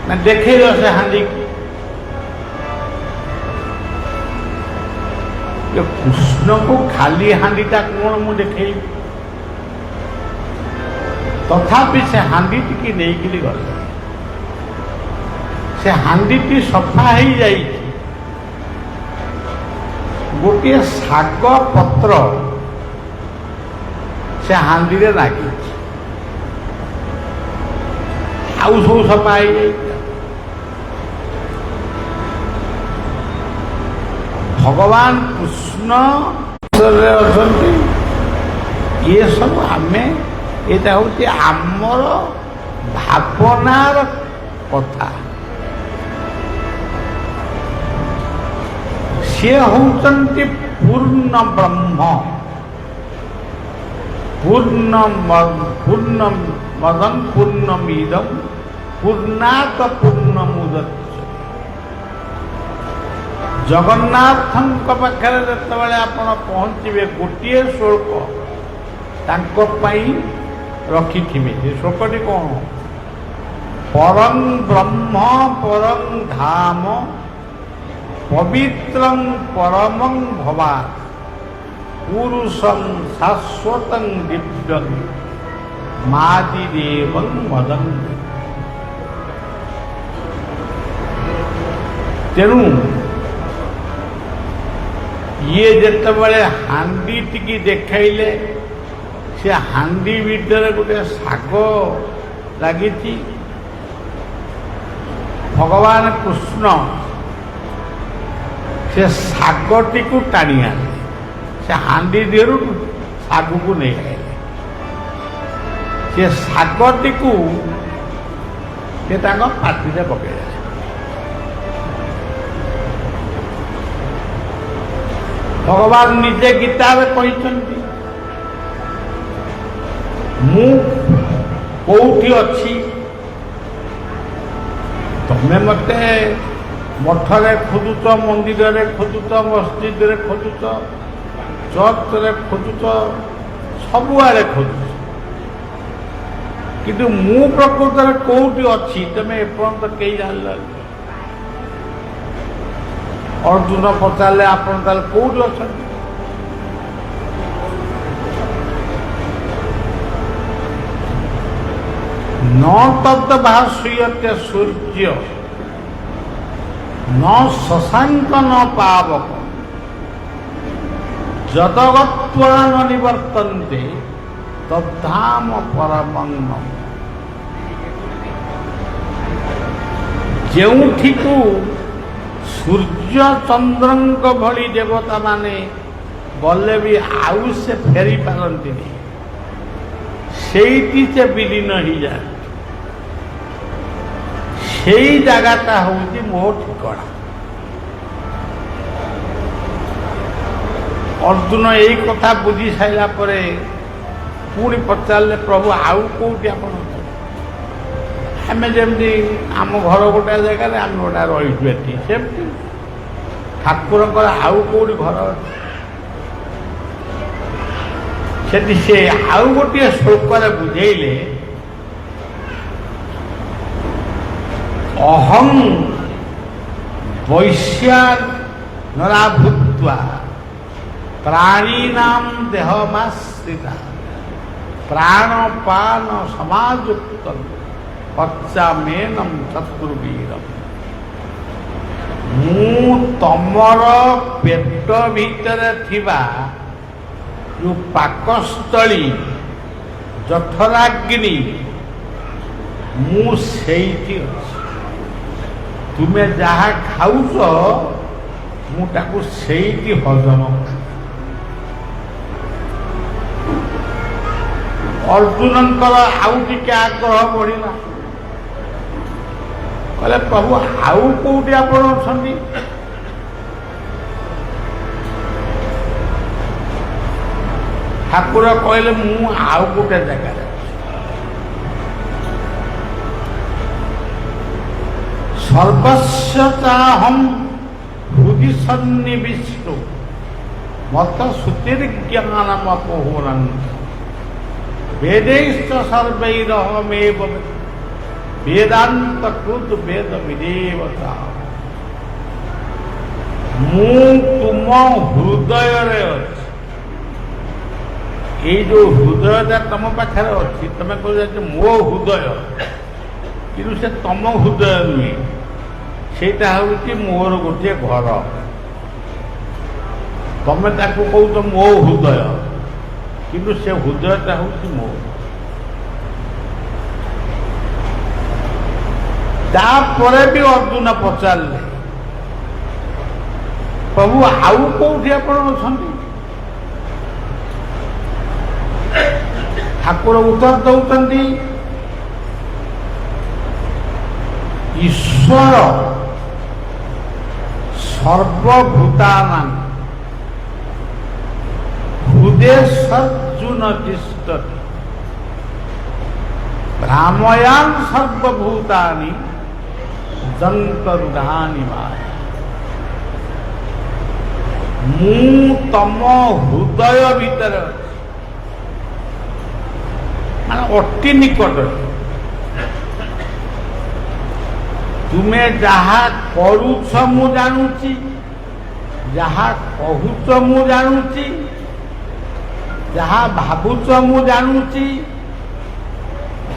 ନା ଦେଖେଇଲ ସେ ହାଣ୍ଡିକି। କୃଷ୍ଣକୁ ଖାଲି ହାଣ୍ଡିଟା କ'ଣ ମୁଁ ଦେଖେଇବି? ତଥାପି ସେ ହାଣ୍ଡିଟିକି ନେଇକିରି ଗଲେ। ସେ ହାଣ୍ଡିଟି ସଫା ହେଇଯାଇଛି, ଗୋଟିଏ ଶାଗ ପତ୍ର ସେ ହାଣ୍ଡିରେ ଲାଗିଛି, ଆଉ ସବୁ ସଫା ହେଇଯାଇଛି। ଭଗବାନ କୃଷ୍ଣ ଅଛନ୍ତି, ଇଏ ସବୁ ଏଇଟା ହେଉଛି ଆମର ଭାବନାର କଥା। ସିଏ ହେଉଛନ୍ତି ପୂର୍ଣ୍ଣ ବ୍ରହ୍ମ, ପୂର୍ଣ୍ଣମଦଂ ପୂର୍ଣ୍ଣମିଦଂ ପୂର୍ଣ୍ଣାତ ପୂର୍ଣ୍ଣମୁଦଚ୍ୟତେ। ଜଗନ୍ନାଥଙ୍କ ପାଖରେ ଯେତେବେଳେ ଆପଣ ପହଞ୍ଚିବେ, ଗୋଟିଏ ଶ୍ଳୋକ ତାଙ୍କ ପାଇଁ ରଖିଥିବେ। ସେ ଶ୍ଳୋକଟି କ'ଣ? ପରଂ ବ୍ରହ୍ମ ପରଂ ଧାମ ପବିତ୍ରଂ ପରମଂ ଭବାତ୍ ପୁରୁଷଂ ଶାଶ୍ୱତଂ ଦିବ୍ୟଂ ମାଦିଦେବଂ ମଦଂ। ତେଣୁ ଇଏ ଯେତେବେଳେ ହାଣ୍ଡିଟିକି ଦେଖାଇଲେ, ସେ ହାଣ୍ଡି ଭିତରେ ଗୋଟେ ଶାଗ ଲାଗିଛି। ଭଗବାନ କୃଷ୍ଣ ସେ ଶାଗଟିକୁ ଟାଣି ଆଣିଲେ, ସେ ହାଣ୍ଡି ଦେହରୁ ଶାଗକୁ ନେଇ ଆଇଲେ। ସେ ଶାଗଟିକୁ ସେ ତାଙ୍କ ପାଟିରେ ପକେଇଲେ। ଭଗବାନ ନିଜେ ଗୀତାରେ କହିଛନ୍ତି, ମୁଁ କୋଉଠି ଅଛି, ତମେ ମତେ ମଠରେ ଖୋଜୁଛ, ମନ୍ଦିରରେ ଖୋଜୁଛ, ମସଜିଦରେ ଖୋଜୁଛ, ଚର୍ଚ୍ଚରେ ଖୋଜୁଛ, ସବୁଆଡ଼େ ଖୋଜୁଛ, କିନ୍ତୁ ମୁଁ ପ୍ରକୃତରେ କୋଉଠି ଅଛି ତମେ ଏପର୍ଯ୍ୟନ୍ତ କେହି ଜାଣିଲ। ଅର୍ଜୁନ ପଚାରିଲେ ଆପଣ ତାହେଲେ କୋଉଠି ଅଛନ୍ତି? ନ ତଦ୍ ଭାସୟତେ ସୂର୍ଯ୍ୟ ନ ଶଶାଙ୍କ ନ ପାବକ ଯଦଗତ୍ୱା ନ ନିବର୍ତ୍ତନ୍ତେ ତଦ୍ଧାମ ପରମଂ ମମ। ଯେଉଁଠିକୁ ସୂର୍ଯ୍ୟ ଚନ୍ଦ୍ରଙ୍କ ଭଳି ଦେବତାମାନେ ଗଲେ ବି ଆଉ ସେ ଫେରି ପାରନ୍ତିନି, ସେଇଠି ସେ ବିଲୀନ ହେଇଯାଏ। ସେଇ ଜାଗାଟା ହେଉଛି ମୋ ଠିକଣା। ଅର୍ଜୁନ ଏଇ କଥା ବୁଝି ସାରିଲା ପରେ ପୁଣି ପଚାରିଲେ, ପ୍ରଭୁ ଆଉ କୋଉଠି ଆପଣ? ଆମେ ଯେମିତି ଆମ ଘର ଗୋଟାଏ ଜାଗାରେ ଆମେ ଗୋଟା ରହିଛୁ ଏଠି, ସେମିତି ଠାକୁରଙ୍କର ଆଉ କୋଉଠି ଘର ଅଛି? ସେଠି ସେ ଆଉ ଗୋଟିଏ ଶ୍ଳୋକରେ ବୁଝେଇଲେ, ଅହଂ ବୈଶ୍ୟାନରାଭୂତ୍ୱା ପ୍ରାଣୀନାଂ ଦେହମାଶ୍ରିତା ପ୍ରାଣପାନ ସମାଯୁକ୍ତଂ ପଚ୍ଚାମେନଂ ଶତ୍ରୁବୀରମ୍। ମୁଁ ତମର ପେଟ ଭିତରେ ଥିବା ଯେଉଁ ପାକସ୍ଥଳୀ ଜଠରାଗ୍ନି, ମୁଁ ସେଇଠି ଅଛି। ତୁମେ ଯାହା ଖାଉଛ ମୁଁ ତାକୁ ସେଇଠି ହଜମ କରେ। ଅର୍ଜୁନଙ୍କର ଆଉ ଟିକେ ଆଗ୍ରହ ବଢ଼ିଲା, କହିଲେ ପ୍ରଭୁ ଆଉ କୋଉଠି ଆପଣ ଅଛନ୍ତି? ଠାକୁର କହିଲେ ମୁଁ ଆଉ ଗୋଟେ ଜାଗାରେ ଅଛି। ସର୍ବସ୍ୟ ଚାହଂ ହୃଦି ସନ୍ନିବିଷ୍ଟ ମତ ଶ୍ରୁତିର୍ଜ୍ଞାନମପୋହନଂ ବେदैश्च सर्वैरहमेव वेदान्तकृत वेद विदेवता। ମୁଁ ତୁମ ହୃଦୟରେ ଅଛି। ଏଇ ଯୋଉ ହୃଦୟଟା ତମ ପାଖରେ ଅଛି, ତମେ କହୁଛ ମୋ ହୃଦୟ, କିନ୍ତୁ ସେ ତମ ହୃଦୟ ନୁହେଁ, ସେଇଟା ହେଉଛି ମୋର ଗୋଟିଏ ଘର। ତମେ ତାକୁ କହୁଛ ମୋ ହୃଦୟ, କିନ୍ତୁ ସେ ହୃଦୟଟା ହେଉଛି ମୋ। ତାପରେ ବି ଅର୍ଜୁନ ପଚାରିଲେ, ପ୍ରଭୁ ଆଉ କୋଉଠି ଆପଣ ଅଛନ୍ତି? ଠାକୁର ଉତ୍ତର ଦଉଛନ୍ତି, ଈଶ୍ୱର ସର୍ବଭୂତାନାଂ ହୃଦେଶର୍ଜୁନ ତିଷ୍ଠତି ଭ୍ରାମୟାନ୍ ସର୍ବଭୂତାନି ଯନ୍ତରୁଢାନି ମାୟା। ମୁଁ ତମ ହୃଦୟ ଭିତରେ ଅଛି, ମାନେ ଅତି ନିକଟରେ। ତୁମେ ଯାହା କରୁଛ ମୁଁ ଜାଣୁଛି, ଯାହା କହୁଛ ମୁଁ ଜାଣୁଛି, ଯାହା ଭାବୁଛ ମୁଁ ଜାଣୁଛି,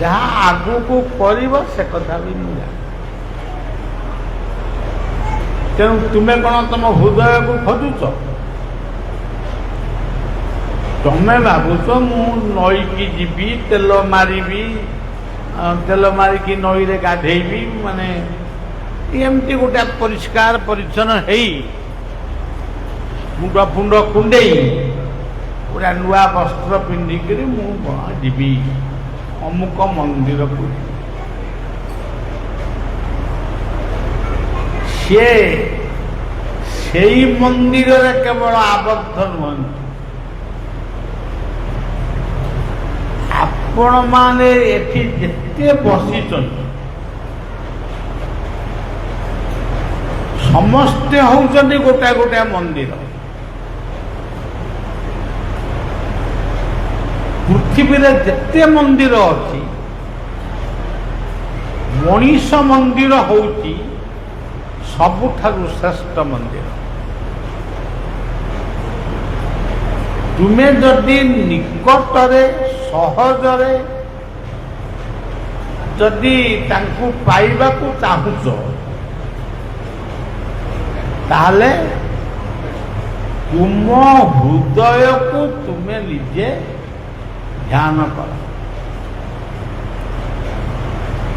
ଯାହା ଆଗକୁ କରିବ ସେ କଥା ବି ମୁଁ ଜାଣୁଛି। ତେଣୁ ତୁମେ କ'ଣ ତମ ହୃଦୟକୁ ଖୋଜୁଛ? ତମେ ଭାବୁଛ ମୁଁ ନଈକି ଯିବି, ତେଲ ମାରିବି, ତେଲ ମାରିକି ନଈରେ ଗାଧେଇବି, ମାନେ ଏମିତି ଗୋଟେ ପରିଷ୍କାର ପରିଚ୍ଛନ୍ନ ହେଇ ମୁଣ୍ଡ ଫୁଣ୍ଡ କୁଣ୍ଡେଇ ଗୋଟେ ନୂଆ ବସ୍ତ୍ର ପିନ୍ଧିକିରି ମୁଁ ଯିବି। ଅମୁକ ମନ୍ଦିରକୁ ସିଏ ସେଇ ମନ୍ଦିରରେ କେବଳ ଆବଦ୍ଧ ନୁହନ୍ତି, ଆପଣମାନେ ଏଠି ଯେତେ ବସିଛନ୍ତି ସମସ୍ତେ ହଉଛନ୍ତି ଗୋଟାଏ ଗୋଟାଏ ମନ୍ଦିର। ପୃଥିବୀରେ ଯେତେ ମନ୍ଦିର ଅଛି ମଣିଷ ମନ୍ଦିର ହଉଛି ସବୁଠାରୁ ଶ୍ରେଷ୍ଠ ମନ୍ଦିର। ତୁମେ ଯଦି ନିକଟରେ ସହଜରେ ଯଦି ତାଙ୍କୁ ପାଇବାକୁ ଚାହୁଁଛ ତାହେଲେ ତୁମ ହୃଦୟକୁ ତୁମେ ନିଜେ ଧ୍ୟାନ କର।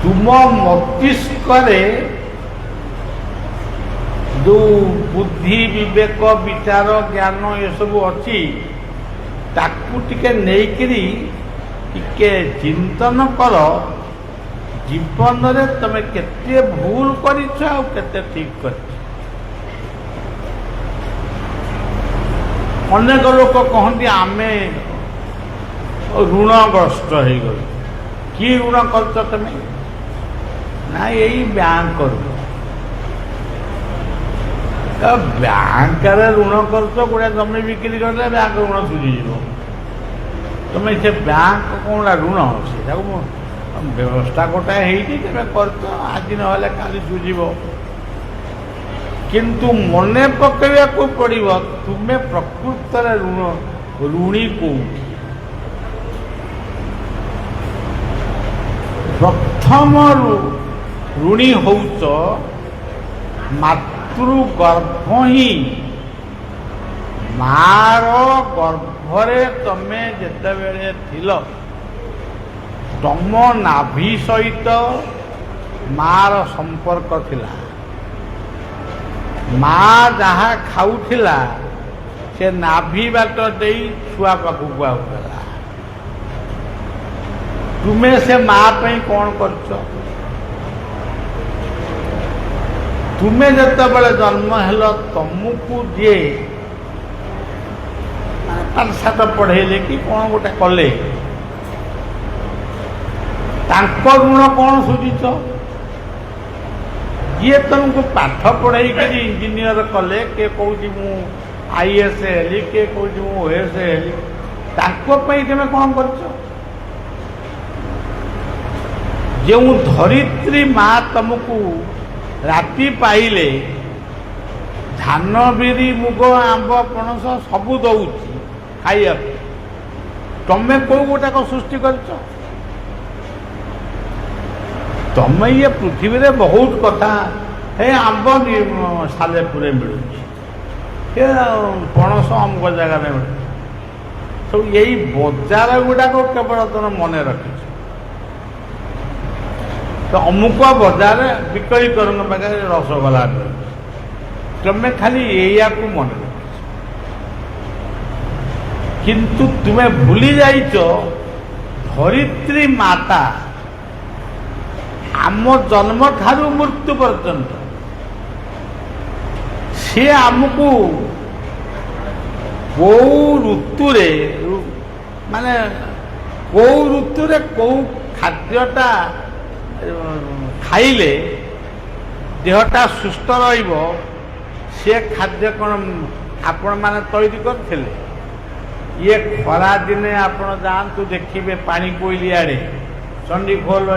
ତୁମ ମସ୍ତିଷ୍କରେ ଯେଉଁ ବୁଦ୍ଧି ବିବେକ ବିଚାର ଜ୍ଞାନ ଏସବୁ ଅଛି ତାକୁ ଟିକେ ନେଇକିରି ଟିକେ ଚିନ୍ତନ କର, ଜୀବନରେ ତମେ କେତେ ଭୁଲ କରିଛ ଆଉ କେତେ ଠିକ କରିଛ। ଅନେକ ଲୋକ କହନ୍ତି ଆମେ ଋଣଗ୍ରସ୍ତ ହେଇଗଲୁ। କି ଋଣ କରୁଛ ତମେ? ନା ଏଇ ବ୍ୟାଙ୍କରୁ। ବ୍ୟାଙ୍କରେ ଋଣ କରୁଛ, ଗୋଟେ ଜମି ବିକ୍ରି କଲେ ବ୍ୟାଙ୍କ ଋଣ ସୁଝିଯିବ। ତମେ ସେ ବ୍ୟାଙ୍କ କ'ଣ ଋଣ ସେଇଟାକୁ ବ୍ୟବସ୍ଥା ଗୋଟାଏ ହେଇଛି, ତମେ କରୁଛ, ଆଜି ନହେଲେ କାଲି ସୁଝିବ। କିନ୍ତୁ ମନେ ପକାଇବାକୁ ପଡ଼ିବ ତୁମେ ପ୍ରକୃତରେ ଋଣୀ କୋଉଠି। ପ୍ରଥମରୁ ଋଣୀ ହଉଛ ମାତୃଗର୍ଭ ହିଁ। ମାର ଗର୍ଭରେ ତମେ ଯେତେବେଳେ ଥିଲ ତମ ନାଭି ସହିତ ମାର ସମ୍ପର୍କ ଥିଲା। ମା ଯାହା ଖାଉଥିଲା ସେ ନାଭି ବାଟ ଦେଇ ଛୁଆ ପାଖକୁ ଆଉଥିଲା। ତୁମେ ସେ ମା ପାଇଁ କ'ଣ କରୁଛ? ତୁମେ ଯେତେବେଳେ ଜନ୍ମ ହେଲ ତମକୁ ଯିଏ ପାଠଶାଠ ପଢ଼େଇଲେ କି କ'ଣ ଗୋଟେ କଲେ, ତାଙ୍କ ଋଣ କ'ଣ ସୁଝିଛ? ଯିଏ ତମକୁ ପାଠ ପଢ଼େଇକରି ଇଞ୍ଜିନିୟର କଲେ, କିଏ କହୁଛି ମୁଁ IAS ହେଲି, କିଏ କହୁଛି ମୁଁ OAS ହେଲି, ତାଙ୍କ ପାଇଁ ତମେ କ'ଣ କରିଛ? ଯେଉଁ ଧରିତ୍ରୀ ମା ତମକୁ ରାତି ପାଇଲେ ଧାନ ବିରି ମୁଗ ଆମ୍ବ ପଣସ ସବୁ ଦଉଛି ଖାଇବାକୁ, ତମେ କୋଉ ଗୋଟାକ ସୃଷ୍ଟି କରିଛ? ତମେ ଇଏ ପୃଥିବୀରେ ବହୁତ କଥା, ହେ ଆମ୍ବ ସାଲେପୁରରେ ମିଳୁଛି, ସେ ପଣସ ଅମୁକ ଜାଗାରେ ମିଳୁଛି, ସବୁ ଏଇ ବଜାର ଗୁଡ଼ାକ କେବଳ ତମେ ମନେ ରଖିଛ। ତ ଅମୁକ ବଜାରରେ ବିକ୍ରୟୀକରଙ୍କ ପାଖରେ ରସଗୋଲା ମିଳୁଛି, ତମେ ଖାଲି ଏଇଆକୁ ମନେ ରଖିଛ। କିନ୍ତୁ ତୁମେ ଭୁଲି ଯାଇଛ ଧରିତ୍ରୀ ମାତା ଆମ ଜନ୍ମ ଠାରୁ ମୃତ୍ୟୁ ପର୍ଯ୍ୟନ୍ତ ସିଏ ଆମକୁ କୋଉ ଋତୁରେ ମାନେ କୋଉ ଋତୁରେ କୋଉ ଖାଦ୍ୟଟା ଖାଇଲେ ଦେହଟା ସୁସ୍ଥ ରହିବ ସେ ଖାଦ୍ୟ କ'ଣ ଆପଣମାନେ ତୈରି କରିଥିଲେ? ଇଏ ଖରା ଦିନେ ଆପଣ ଯାଆନ୍ତୁ ଦେଖିବେ ପାଣି କୋଇଲି ଆଡ଼େ ଚଣ୍ଡିଖୋଲ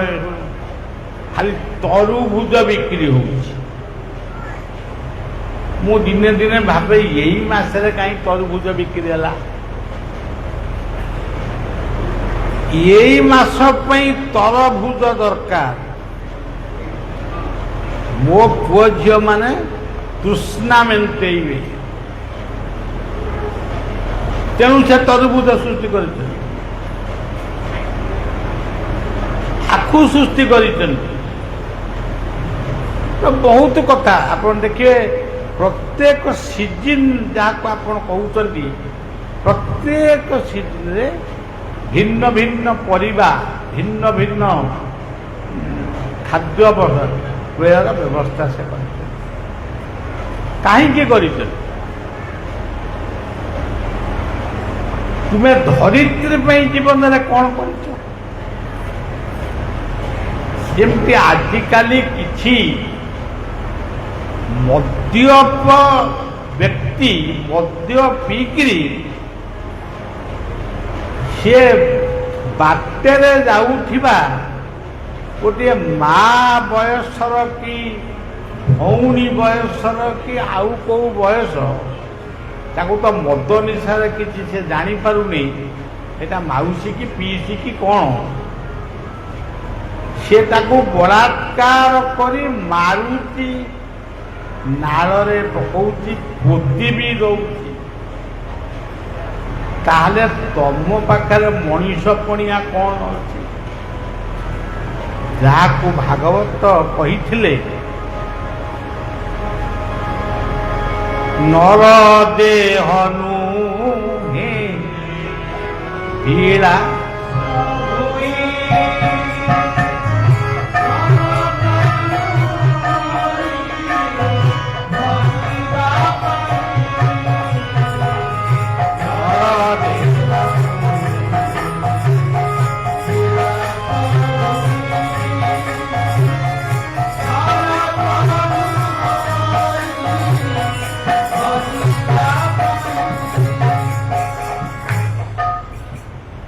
ଖାଲି ତରୁଭୁଜ ବିକ୍ରି ହେଉଛି। ମୁଁ ଦିନେ ଦିନେ ଭାବେ ଏଇ ମାସରେ କାହିଁ ତରୁଭୁଜ ବିକ୍ରି ହେଲା? ଏଇ ମାସ ପାଇଁ ତରଭୁଜ ଦରକାର। ମୋ ପୁଅ ଝିଅ ମାନେ ତୃଷ୍ଣା ମେଣ୍ଟେଇବେ, ତେଣୁ ସେ ତରଭୁଜ ସୃଷ୍ଟି କରିଛନ୍ତି, ଆଖୁ ସୃଷ୍ଟି କରିଛନ୍ତି। ତ ବହୁତ କଥା ଆପଣ ଦେଖିବେ, ପ୍ରତ୍ୟେକ ସିଜିନ୍ ଯାହାକୁ ଆପଣ କହୁଛନ୍ତି ପ୍ରତ୍ୟେକ ସିଜିନ୍ରେ ଭିନ୍ନ ଭିନ୍ନ ପରିବା, ଭିନ୍ନ ଭିନ୍ନ ଖାଦ୍ୟ ପେୟର ବ୍ୟବସ୍ଥା ସେ କରିଛନ୍ତି। କାହିଁକି କରିଛନ୍ତି? ତୁମେ ଧରିତ୍ରୀ ପାଇଁ ଜୀବନରେ କ'ଣ କରିଛ? ଯେମିତି ଆଜିକାଲି କିଛି ମଦ୍ୟପ ବ୍ୟକ୍ତି ମଦ୍ୟ ପିଇକିରି ସେ ବାଟରେ ଯାଉଥିବା ଗୋଟିଏ ମା ବୟସର କି ଭଉଣୀ ବୟସର କି ଆଉ କେଉଁ ବୟସ, ତାକୁ ତ ମଦ ନିଶାରେ କିଛି ସେ ଜାଣିପାରୁନି ଏଟା ମାଉସୀ କି ପିଇସି କି କ'ଣ, ସେ ତାକୁ ବଳାତ୍କାର କରି ମାରୁଛି, ନାଳରେ ପକଉଛି, ପୋତି ବି ଦଉଛି। ତାହେଲେ ତମ ପାଖରେ ମଣିଷ ପଣିଆ କ'ଣ ଅଛି? ଯାହାକୁ ଭାଗବତ କହିଥିଲେ ନର ଦେହ ନୁହେଁ ଭିଳା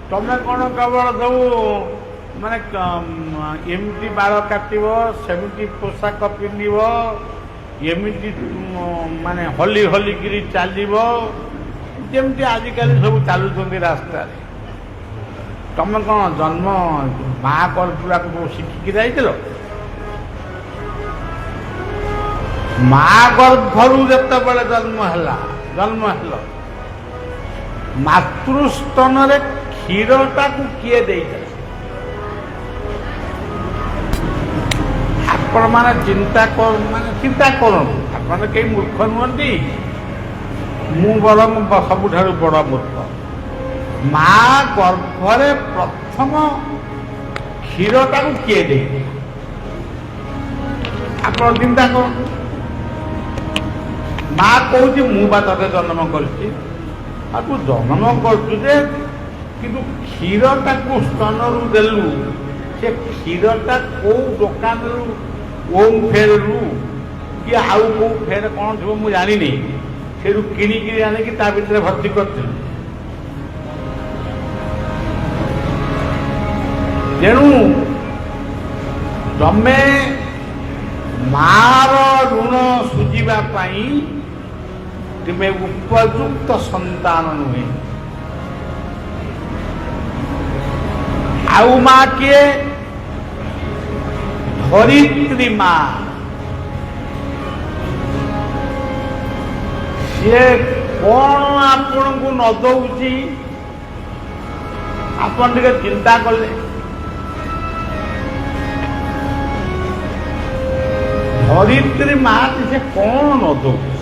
ତମେ କ'ଣ କେବଳ ସବୁ ମାନେ ଏମିତି ବାଳ କାଟିବ, ସେମିତି ପୋଷାକ ପିନ୍ଧିବ, ଏମିତି ମାନେ ହଲି ହଲିକିରି ଚାଲିବ, ଯେମିତି ଆଜିକାଲି ସବୁ ଚାଲୁଛନ୍ତି ରାସ୍ତାରେ। ତମେ କ'ଣ ଜନ୍ମ ମା ଗର୍ଭକୁ ଶିଖିକି ଯାଇଥିଲ? ମା ଗର୍ଭରୁ ଯେତେବେଳେ ଜନ୍ମ ହେଲ, ମାତୃସ୍ତନରେ କ୍ଷୀରଟାକୁ କିଏ ଦେଇଥିଲା? ଆପଣମାନେ ଚିନ୍ତା କରନ୍ତୁ, ଆପଣମାନେ କେହି ମୂର୍ଖ ନୁହନ୍ତି, ମୁଁ ବରଂ ସବୁଠାରୁ ବଡ଼ ମୂର୍ଖ। ମା ଗର୍ଭରେ ପ୍ରଥମ କ୍ଷୀରଟାକୁ କିଏ ଦେଇଥିଲା? ଆପଣ ଚିନ୍ତା କରନ୍ତୁ। ମା କହୁଛି ମୁଁ ବା ତତେ ଜନ୍ମ କରିଛି। ଆଉ ତୁ ଜନ୍ମ କରୁଛୁ ଯେ, କିନ୍ତୁ କ୍ଷୀରଟାକୁ ସ୍ତନରୁ ଦେଲୁ, ସେ କ୍ଷୀରଟା କୋଉ ଦୋକାନରୁ, ଓମ୍ ଫେରରୁ କି ଆଉ କୋଉ ଫେର କ'ଣ ଥିବ ମୁଁ ଜାଣିନି, ସେଠୁ କିଣିକିରି ଆଣିକି ତା ଭିତରେ ଭର୍ତ୍ତି କରିଥିଲି। ତେଣୁ ତମେ ମାର ଋଣ ସୁଝିବା ପାଇଁ ତୁମେ ଉପଯୁକ୍ତ ସନ୍ତାନ ନୁହେଁ। ଆଉ ମା କିଏ? ଧରିତ୍ରୀ ମା। ସିଏ କ'ଣ ଆପଣଙ୍କୁ ନ ଦଉଛି ଆପଣ ଟିକେ ଚିନ୍ତା କଲେ? ଧରିତ୍ରୀ ମା ସେ କ'ଣ ନ ଦଉଛି?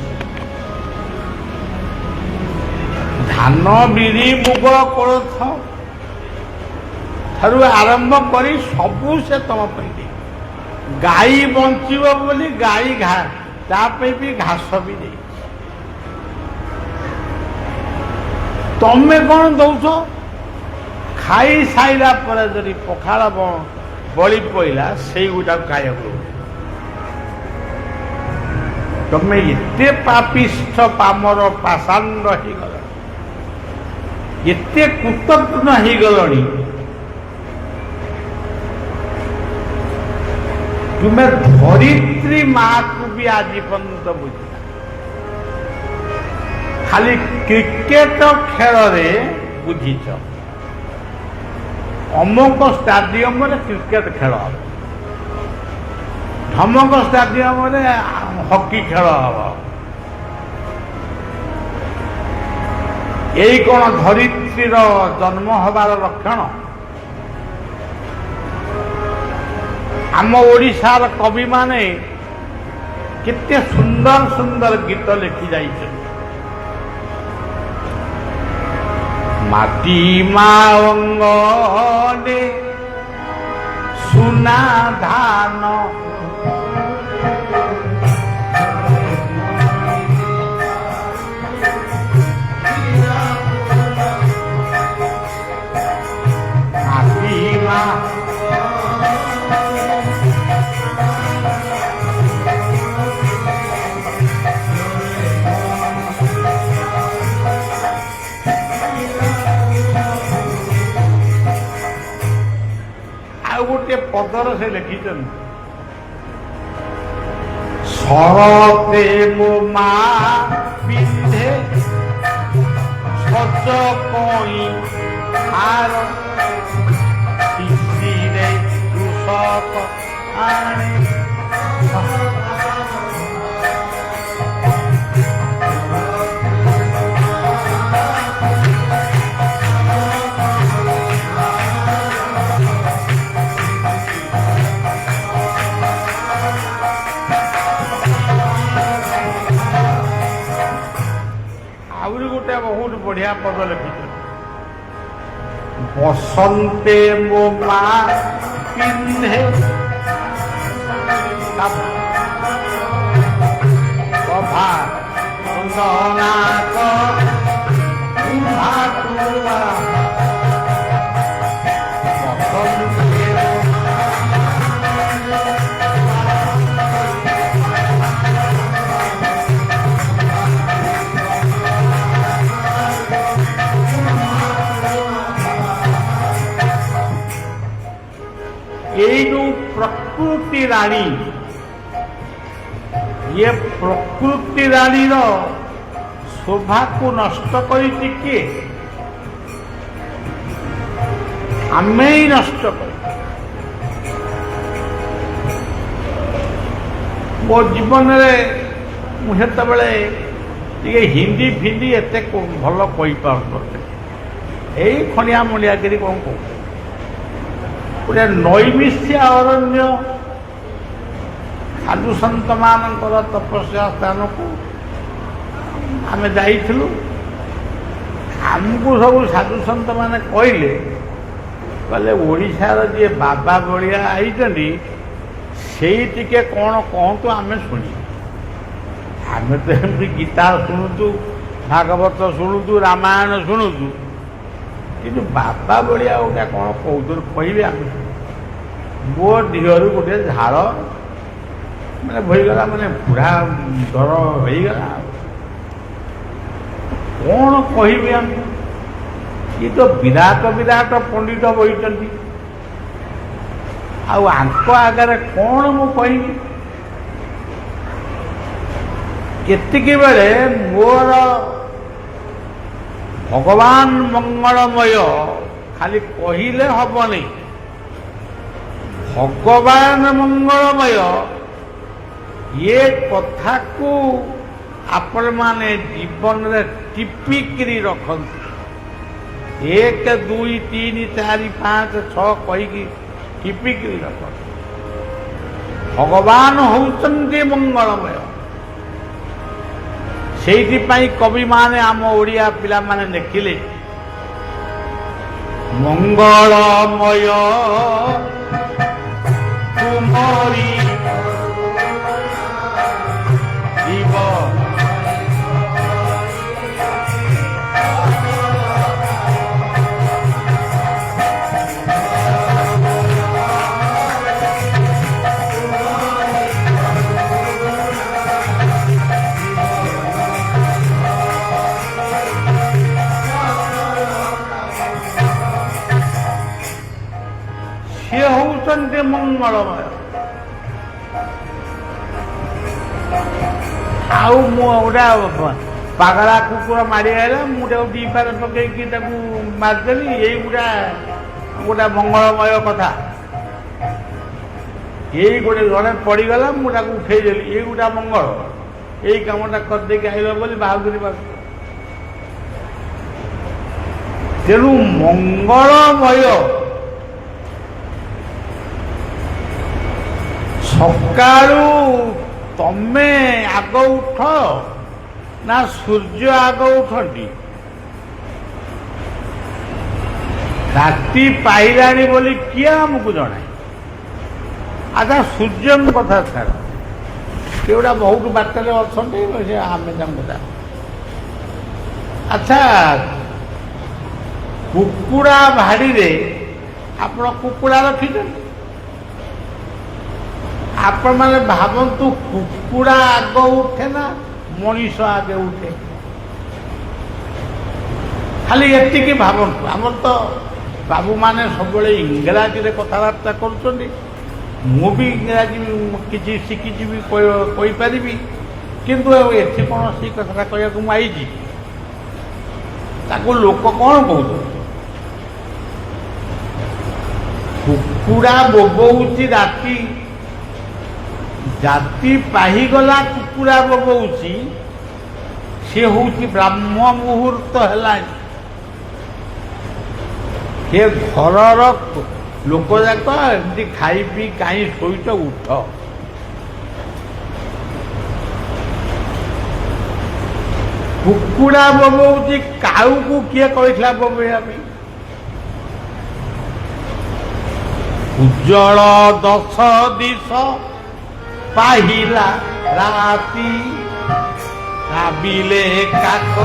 ଧାନ, ବିରି, ମୁଗ, କୋଳଥ ଠାରୁ ଆରମ୍ଭ କରି ସବୁ ସେ ତମ ପାଇଁ ଦେଇ, ଗାଈ ବଞ୍ଚିବ ବୋଲି ଗାଈ ତା ପାଇଁ ବି ଘାସ ବି ଦେଇଛି। ତମେ କ'ଣ ଦଉଛ? ଖାଇ ସାଇଲା ପରେ ଯଦି ପଖାଳ ବଳି ପଇଲା ସେଇଗୁଟାକୁ ଖାଇବାକୁ ଦଉଛ। ତମେ ଏତେ ପାପିଷ୍ଠ, ପାମର, ପାଷାଣ୍ଡ ହେଇଗଲ, ଏତେ କୃତଜ୍ଞ ହେଇଗଲଣି, ତୁମେ ଧରିତ୍ରୀ ମାକୁ ବି ଆଜି ପର୍ଯ୍ୟନ୍ତ ବୁଝିଲ। ଖାଲି କ୍ରିକେଟ ଖେଳରେ ବୁଝିଛ, ଅମକ ଷ୍ଟାଡିୟମରେ କ୍ରିକେଟ ଖେଳ ହବ, ଢମକ ଷ୍ଟାଡିୟମରେ ହକି ଖେଳ ହବ। ଏଇ କ'ଣ ଧରିତ୍ରୀର ଜନ୍ମ ହେବାର ଲକ୍ଷଣ? ଆମ ଓଡ଼ିଶାର କବିମାନେ କେତେ ସୁନ୍ଦର ସୁନ୍ଦର ଗୀତ ଲେଖି ଯାଇଛନ୍ତି। ମାଟି ମା ଅଙ୍ଗରେ ସୁନା ଧାନ ମାଟି ମା ଆଉ ଗୋଟିଏ ପଦର ସେ ଲେଖିଛନ୍ତି ଶରତେ ମୋ ମା ପିନ୍ଧେ ସଜ କଇଁ ହାର ଶିଶିରେ କୃଷକ ଆଣେ ଆହୁରି ଗୋଟେ ବହୁତ ବଢିଆ ପଦ ଲେଖିଛନ୍ତି ବସନ୍ତେ ମୋ ମା ପିନ୍ଧେ ସଭା ସୁନ୍ଦନାଥ এই ଯେଉଁ ପ୍ରକୃତି ରାଣୀ ଇଏ ପ୍ରକୃତି ରାଣୀର ଶୋଭାକୁ ନଷ୍ଟ କରିଛି କିଏ? ଆମେ ହିଁ ନଷ୍ଟ କରିଛୁ। ମୋ ଜୀବନରେ ମୁଁ ସେତେବେଳେ ଟିକେ ହିନ୍ଦୀ ଫିନ୍ଦି ଏତେ ଭଲ କହିପାରୁନଥିଲି। ଏଇ ଖଣିଆ ମୂଳିଆଗିରି କ'ଣ କହୁ ଗୋଟେ ନୈମିଷ୍ୟା ଅରଣ୍ୟ ସାଧୁ ସନ୍ତମାନଙ୍କର ତପସ୍ୟା ସ୍ଥାନକୁ ଆମେ ଯାଇଥିଲୁ। ଆମକୁ ସବୁ ସାଧୁ ସନ୍ତମାନେ କହିଲେ ଓଡ଼ିଶାର ଯିଏ ବାବା ଭଳିଆ ଆଇଛନ୍ତି ସେଇ ଟିକେ କ'ଣ କହନ୍ତୁ ଆମେ ଶୁଣିବୁ। ଆମେ ତ ଏମିତି ଗୀତା ଶୁଣୁଛୁ, ଭାଗବତ ଶୁଣୁଛୁ, ରାମାୟଣ ଶୁଣୁଛୁ, କିନ୍ତୁ ବାବା ଭଳିଆ ଗୋଟେ କ'ଣ କହୁଥିଲୁ କହିବେ ଆମେ। ମୋ ଦେହରୁ ଗୋଟେ ଝାଳ ମାନେ ବହିଗଲା, ମାନେ ପୁରା ଡର ହେଇଗଲା। କ'ଣ କହିବି ଆମେ? ଇଏ ତ ବିରାଟ ବିରାଟ ପଣ୍ଡିତ ବହିଛନ୍ତି, ଆଉ ଆଙ୍କ ଆଗରେ କ'ଣ ମୁଁ କହିବି? କେତିକି ବେଳେ ମୋର ଭଗବାନ ମଙ୍ଗଳମୟ ଖାଲି କହିଲେ ହବନି, ଭଗବାନ ମଙ୍ଗଳମୟ ଏ କଥାକୁ ଆପଣମାନେ ଜୀବନରେ ଟିପିକିରି ରଖନ୍ତୁ। 1 2 3 4 5 6 କହିକି ଟିପିକିରି ରଖନ୍ତୁ। ଭଗବାନ ହେଉଛନ୍ତି ମଙ୍ଗଳମୟ। ସେଇଥିପାଇଁ କବିମାନେ ଆମ ଓଡ଼ିଆ ପିଲାମାନେ ଲେଖିଲେ ମଙ୍ଗଳମୟ ତୁମରି ଜୀବ ସେ ହେଉଛନ୍ତି ମଙ୍ଗଳମୟ। ଆଉ ମୁଁ ଗୋଟା ପାଗଳା କୁକୁର ମାଡ଼ି ଆଇଲା, ମୁଁ ତାକୁ ଦିପାରେ ପକେଇକି ତାକୁ ମାରିଦେଲି। ଏଇ ଗୋଟା ମଙ୍ଗଳମୟ କଥା। ଏଇ ଗୋଟେ ଜଣେ ପଡ଼ିଗଲା, ମୁଁ ତାକୁ ଉଠେଇଦେଲି, ଏଇ ଗୋଟା ମଙ୍ଗଳ। ଏଇ କାମଟା କରିଦେଇକି ଆଇଲ ବୋଲି ବାହାଦୁରୀ ବାସ। ତେଣୁ ମଙ୍ଗଳମୟ ସକାଳୁ ତମେ ଆଗ ଉଠ ନା ସୂର୍ଯ୍ୟ ଆଗ ଉଠନ୍ତି? ରାତି ପାଇଲାଣି ବୋଲି କିଏ ଆମକୁ ଜଣାଏ? ଆଚ୍ଛା ସୂର୍ଯ୍ୟଙ୍କ କଥା ଛାଡ଼, ସେ ଗୁଡ଼ା ବହୁତ ବାଟରେ ଅଛନ୍ତି, ସେ ଆମେ ତାଙ୍କୁ ଜାଣୁ। ଆଚ୍ଛା କୁକୁଡ଼ା ଭାଡ଼ିରେ ଆପଣ କୁକୁଡ଼ା ରଖିଛନ୍ତି? ଆପଣମାନେ ଭାବନ୍ତୁ କୁକୁଡ଼ା ଆଗ ଉଠେ ନା ମଣିଷ ଆଗେ ଉଠେ? ଖାଲି ଏତିକି ଭାବନ୍ତୁ। ଆମର ତ ବାବୁମାନେ ସବୁବେଳେ ଇଂରାଜୀରେ କଥାବାର୍ତ୍ତା କରୁଛନ୍ତି, ମୁଁ ବି ଇଂରାଜୀ କିଛି ଶିଖିଛି ବି କହିପାରିବି, କିନ୍ତୁ ଏଠି କୌଣସି କଥାଟା କହିବାକୁ ମୁଁ ଆଇଛି, ତାକୁ ଲୋକ କ'ଣ କହୁଛନ୍ତି? କୁକୁଡ଼ା ବୋବଉଛି ରାତି, ଜାତି ପାହିଗଲା କୁକୁଡ଼ା ବୋବଉଛି, ସେ ହେଉଛି ବ୍ରାହ୍ମ ମୁହୂର୍ତ୍ତ ହେଲାଣି। ସେ ଘରର ଲୋକ ଯାକ ଏମିତି ଖାଇ ପିଇ କାହିଁ ଶୋଇଛ, ଉଠ। କୁକୁଡ଼ା ବୋବଉଛି, କାଉକୁ କିଏ କହିଥିଲା ବୋବେଇବା ପାଇଁ? ଉଜ୍ଜଳ ଦଶ ଦିଶ ପାହିଲା ରାତି, ରାବିଲେ କାକ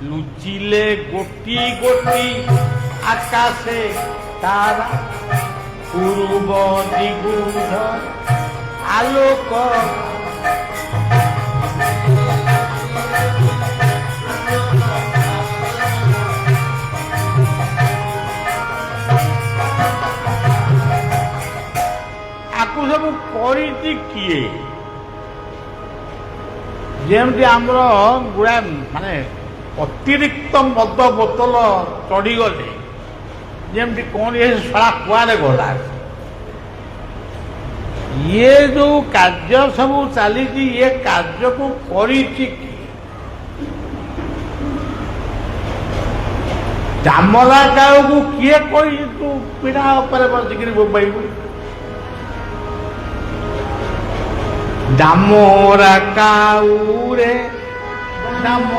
লুচিলে গোটি গোটি আকাশে তারা, পূর্ব দিগুধ আলোক। ଆକୁ ସବୁ କରିଛି କିଏ? ଯେମିତି ଆମର ଗୁଡ଼ା ମାନେ ଅତିରିକ୍ତ ମଦ ବୋତଲ ଚଢ଼ିଗଲେ ଯେମିତି କ'ଣ ଏ ଶଳା କୁଆଡ଼େ ଗଲା। ଇଏ ଯୋଉ କାର୍ଯ୍ୟ ସବୁ ଚାଲିଛି, ଇଏ କାର୍ଯ୍ୟକୁ କରିଛି କିଏ? ଦାମଲା କାଉକୁ କିଏ କହିଛି ତୁ ପିଢ଼ା ଉପରେ ବସିକିରି ବୋବାଇବୁ? ଦାମରା କାଉରେ ଦାମ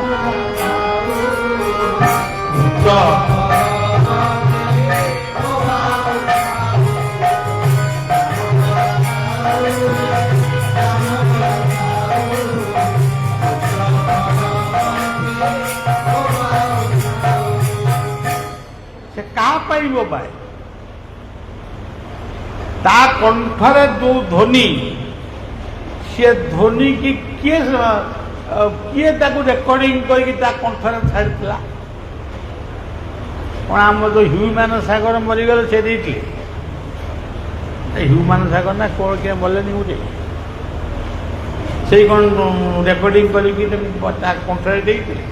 ସେ କାହା ପାଇବ ଭାଇ? ତା କଣ୍ଠରେ ଯୋଉ ଧ୍ୱନି, ସେ ଧ୍ୱନି କି କିଏ ତାକୁ ରେକର୍ଡିଂ କରିକି ତା କଣ୍ଠରେ ଛାଡ଼ିଥିଲା? କ'ଣ ଆମର ଯୋଉ ହ୍ୟୁମାନ ସାଗର ମରିଗଲେ ସେ ଦେଇଥିଲେ? ହ୍ୟୁମାନ ସାଗର ନା କ'ଣ କିଏ ମଲେନି ଗୋଟେ, ସେଇ କ'ଣ ରେକର୍ଡିଂ କରିକି ତା କଣ୍ଠରେ ଦେଇଥିଲେ?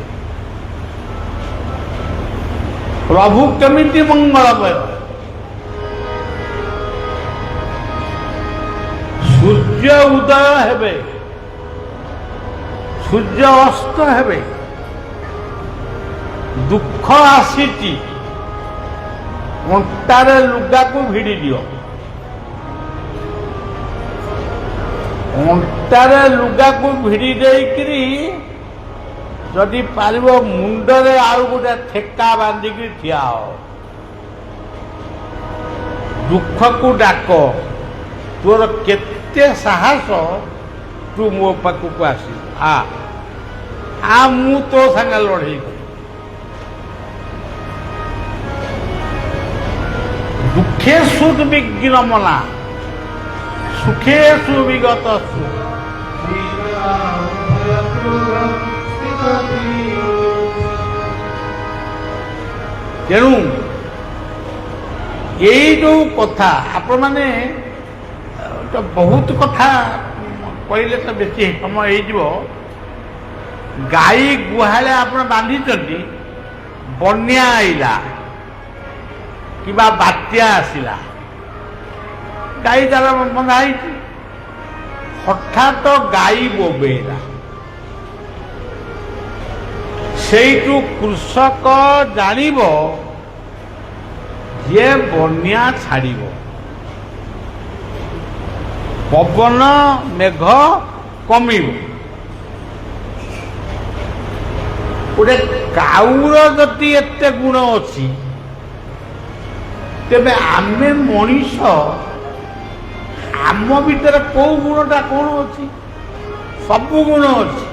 ପ୍ରଭୁ କେମିତି ମଙ୍ଗଳମୟ। ସୂର୍ଯ୍ୟ ଉଦୟ ହେବେ, ସୂର୍ଯ୍ୟ ଅସ୍ତ ହେବେ, ଦୁଃଖ ଆସିଛି, ଅଣ୍ଟାରେ ଲୁଗାକୁ ଭିଡ଼ି ଦିଅ। ଅଣ୍ଟାରେ ଲୁଗାକୁ ଭିଡ଼ି ଦେଇକିରି ଯଦି ପାରିବ ମୁଣ୍ଡରେ ଆଉ ଗୋଟେ ଠେକା ବାନ୍ଧିକି ଠିଆ ହ। ଦୁଃଖକୁ ଡାକ, ତୋର କେତେ ସାହସ, ତୁ ମୋ ପାଖକୁ ଆସିବୁ, ଆ ମୁଁ ତୋ ସାଙ୍ଗେ ଲଢ଼େଇ କରିବି। ଦୁଃଖେଷୁ ବିଘ୍ନମନା ସୁଖେଷୁ ବିଗତ। ତେଣୁ ଏଇ ଯୋଉ କଥା ଆପଣମାନେ ବହୁତ କଥା କହିଲେ ତ ବେଶୀ ସମୟ ହେଇଯିବ। ଗାଈ ଗୁହାଳେ ଆପଣ ବାନ୍ଧିଛନ୍ତି, ବନ୍ୟା ଆଇଲା କିମ୍ବା ବାତ୍ୟା ଆସିଲା, ଗାଈ ତାର ବନ୍ଧା ହେଇଛି, ହଠାତ୍ ଗାଈ ବୋବେଇଲା। ସେଇଠୁ କୃଷକ ଜାଣିବ ଯେ ବନ୍ୟା ଛାଡ଼ିବ, ପବନ ମେଘ କମିବ। ଗୋଟେ କାଉର ଯଦି ଏତେ ଗୁଣ ଅଛି, ତେବେ ଆମେ ମଣିଷ ଆମ ଭିତରେ କୋଉ ଗୁଣଟା କଣ ଅଛି? ସବୁ ଗୁଣ ଅଛି,